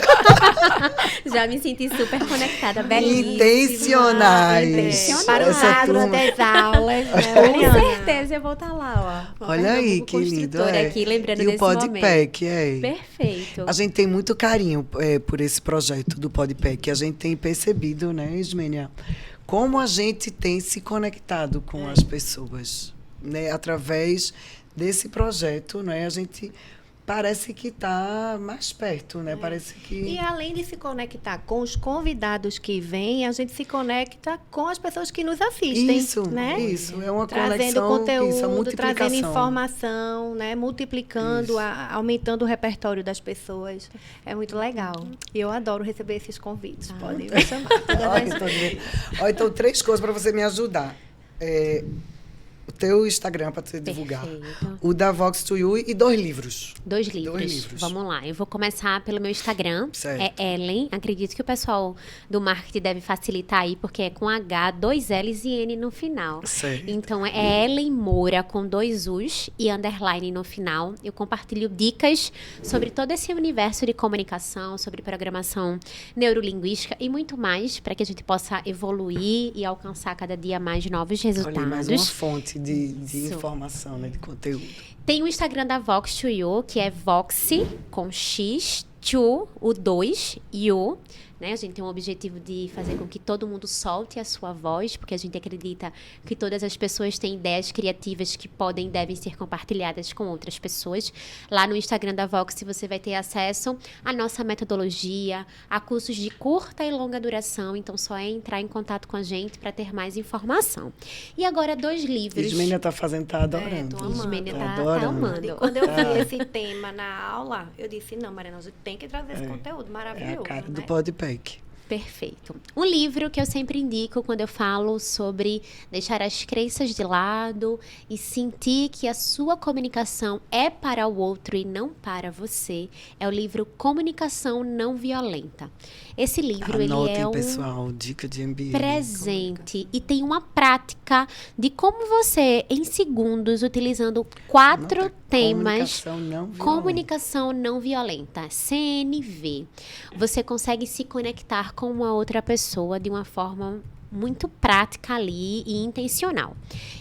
Já me senti super conectada, belíssima. Intencionais. Intencionais. Para o Essa quadro turma- das aulas, né, Com Mariana? certeza eu vou estar lá, ó. Uma Olha aí, Pernambuco que lindo. construtora aqui, lembrando E desse o Podpack, momento. Perfeito. A gente tem muito carinho por esse projeto do Podpack. A gente tem percebido, né, Ismênia, como a gente tem se conectado com as pessoas, né, através desse projeto, né, a gente parece que está mais perto, né, parece que... E além de se conectar com os convidados que vêm, a gente se conecta com as pessoas que nos assistem. Isso, né? isso, é uma Trazendo conexão, conteúdo, isso, a multiplicação. trazendo informação, né? Multiplicando, Isso. aumentando o repertório das pessoas. É muito legal. E eu adoro receber esses convites. Podem me chamar. Olha, então, 3 coisas para você me ajudar. O teu Instagram para você divulgar. Perfeito. O da Vox to You e 2 livros. 2 livros. 2 livros. Vamos lá. Eu vou começar pelo meu Instagram. Certo. É Ellen. Acredito que o pessoal do marketing deve facilitar aí, porque é com H, 2 L's e N no final. Certo. Então, é Ellen Moura com 2 U's e underline no final. Eu compartilho dicas sobre todo esse universo de comunicação, sobre programação neurolinguística e muito mais, para que a gente possa evoluir e alcançar cada dia mais novos resultados. Olha, mais uma fonte de Isso. informação, né, de conteúdo. Tem o Instagram da Vox to You, que é Voxy, com X, to, o 2, You. Né? A gente tem um objetivo de fazer com que todo mundo solte a sua voz, porque a gente acredita que todas as pessoas têm ideias criativas que podem e devem ser compartilhadas com outras pessoas. Lá no Instagram da Vox você vai ter acesso à nossa metodologia, a cursos de curta e longa duração, então só é entrar em contato com a gente para ter mais informação. E agora 2 livros. Ismênia tá fazendo, tá adorando. tô amando. Ismênia tá adorando. amando. E quando eu vi esse tema na aula, eu disse, não, Mariana, a gente tem que trazer esse conteúdo É maravilhoso. a cara do né? Podpack. Perfeito. Um livro que eu sempre indico quando eu falo sobre deixar as crenças de lado e sentir que a sua comunicação é para o outro e não para você é o livro Comunicação Não Violenta. Esse livro Anotem, ele é um pessoal, dica de MBA. presente e tem uma prática de como você, em segundos, utilizando 4 Anota, temas... Comunicação não violenta. Comunicação não violenta, CNV. Você consegue se conectar com uma outra pessoa de uma forma muito prática ali e intencional.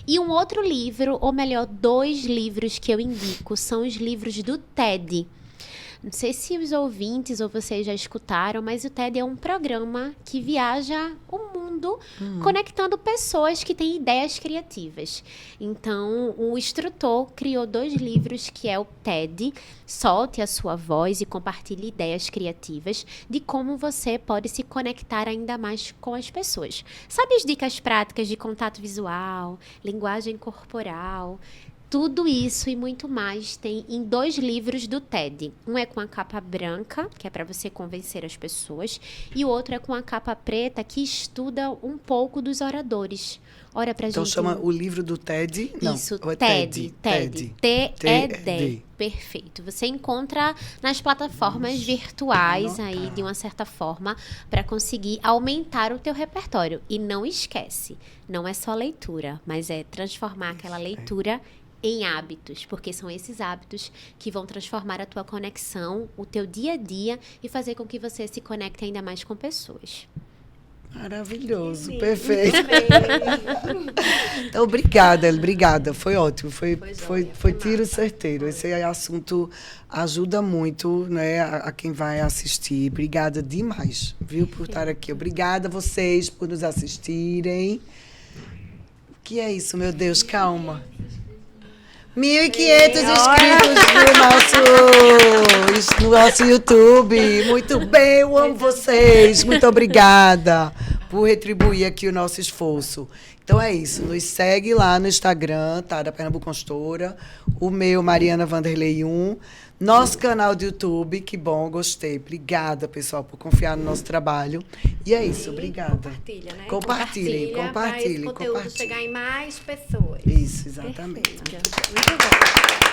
E um outro livro, ou melhor, 2 livros que eu indico, são os livros do TED. Não sei se os ouvintes ou vocês já escutaram, mas o TED é um programa que viaja o mundo conectando pessoas que têm ideias criativas. Então, o instrutor criou 2 livros, que é o TED, Solte a Sua Voz e Compartilhe Ideias Criativas, de como você pode se conectar ainda mais com as pessoas. Sabe as dicas práticas de contato visual, linguagem corporal? Tudo isso e muito mais tem em 2 livros do TED. Um é com a capa branca, que é para você convencer as pessoas, e o outro é com a capa preta, que estuda um pouco dos oradores. Ora, pra Então gente... chama o livro do TED? Não, Isso, ou é TED. TED. T-E-D. Perfeito. Você encontra nas plataformas virtuais anotar. aí, de uma certa forma, para conseguir aumentar o teu repertório. E não esquece, não é só leitura, mas é transformar aquela leitura em hábitos, porque são esses hábitos que vão transformar a tua conexão, o teu dia a dia e fazer com que você se conecte ainda mais com pessoas. Maravilhoso, perfeito. Então, obrigada, obrigada. Foi ótimo, foi tiro certeiro. Esse assunto ajuda muito, né, a quem vai assistir. Obrigada demais, viu, por estar aqui. Obrigada a vocês por nos assistirem. O que é isso, meu Deus? Calma. 1.500 inscritos no nosso YouTube. Muito bem, eu amo vocês. Muito obrigada. por retribuir aqui o nosso esforço. Então é isso, nos segue lá no Instagram, tá? Da Pernambuco Consultora, o meu, Mariana Vanderlei 1, nosso canal do YouTube, que bom, gostei. Obrigada, pessoal, por confiar no nosso trabalho. E é isso, obrigada. Compartilha, né? Compartilhem. Para esse conteúdo chegar em mais pessoas. Isso, exatamente. Perfeito. Muito bom.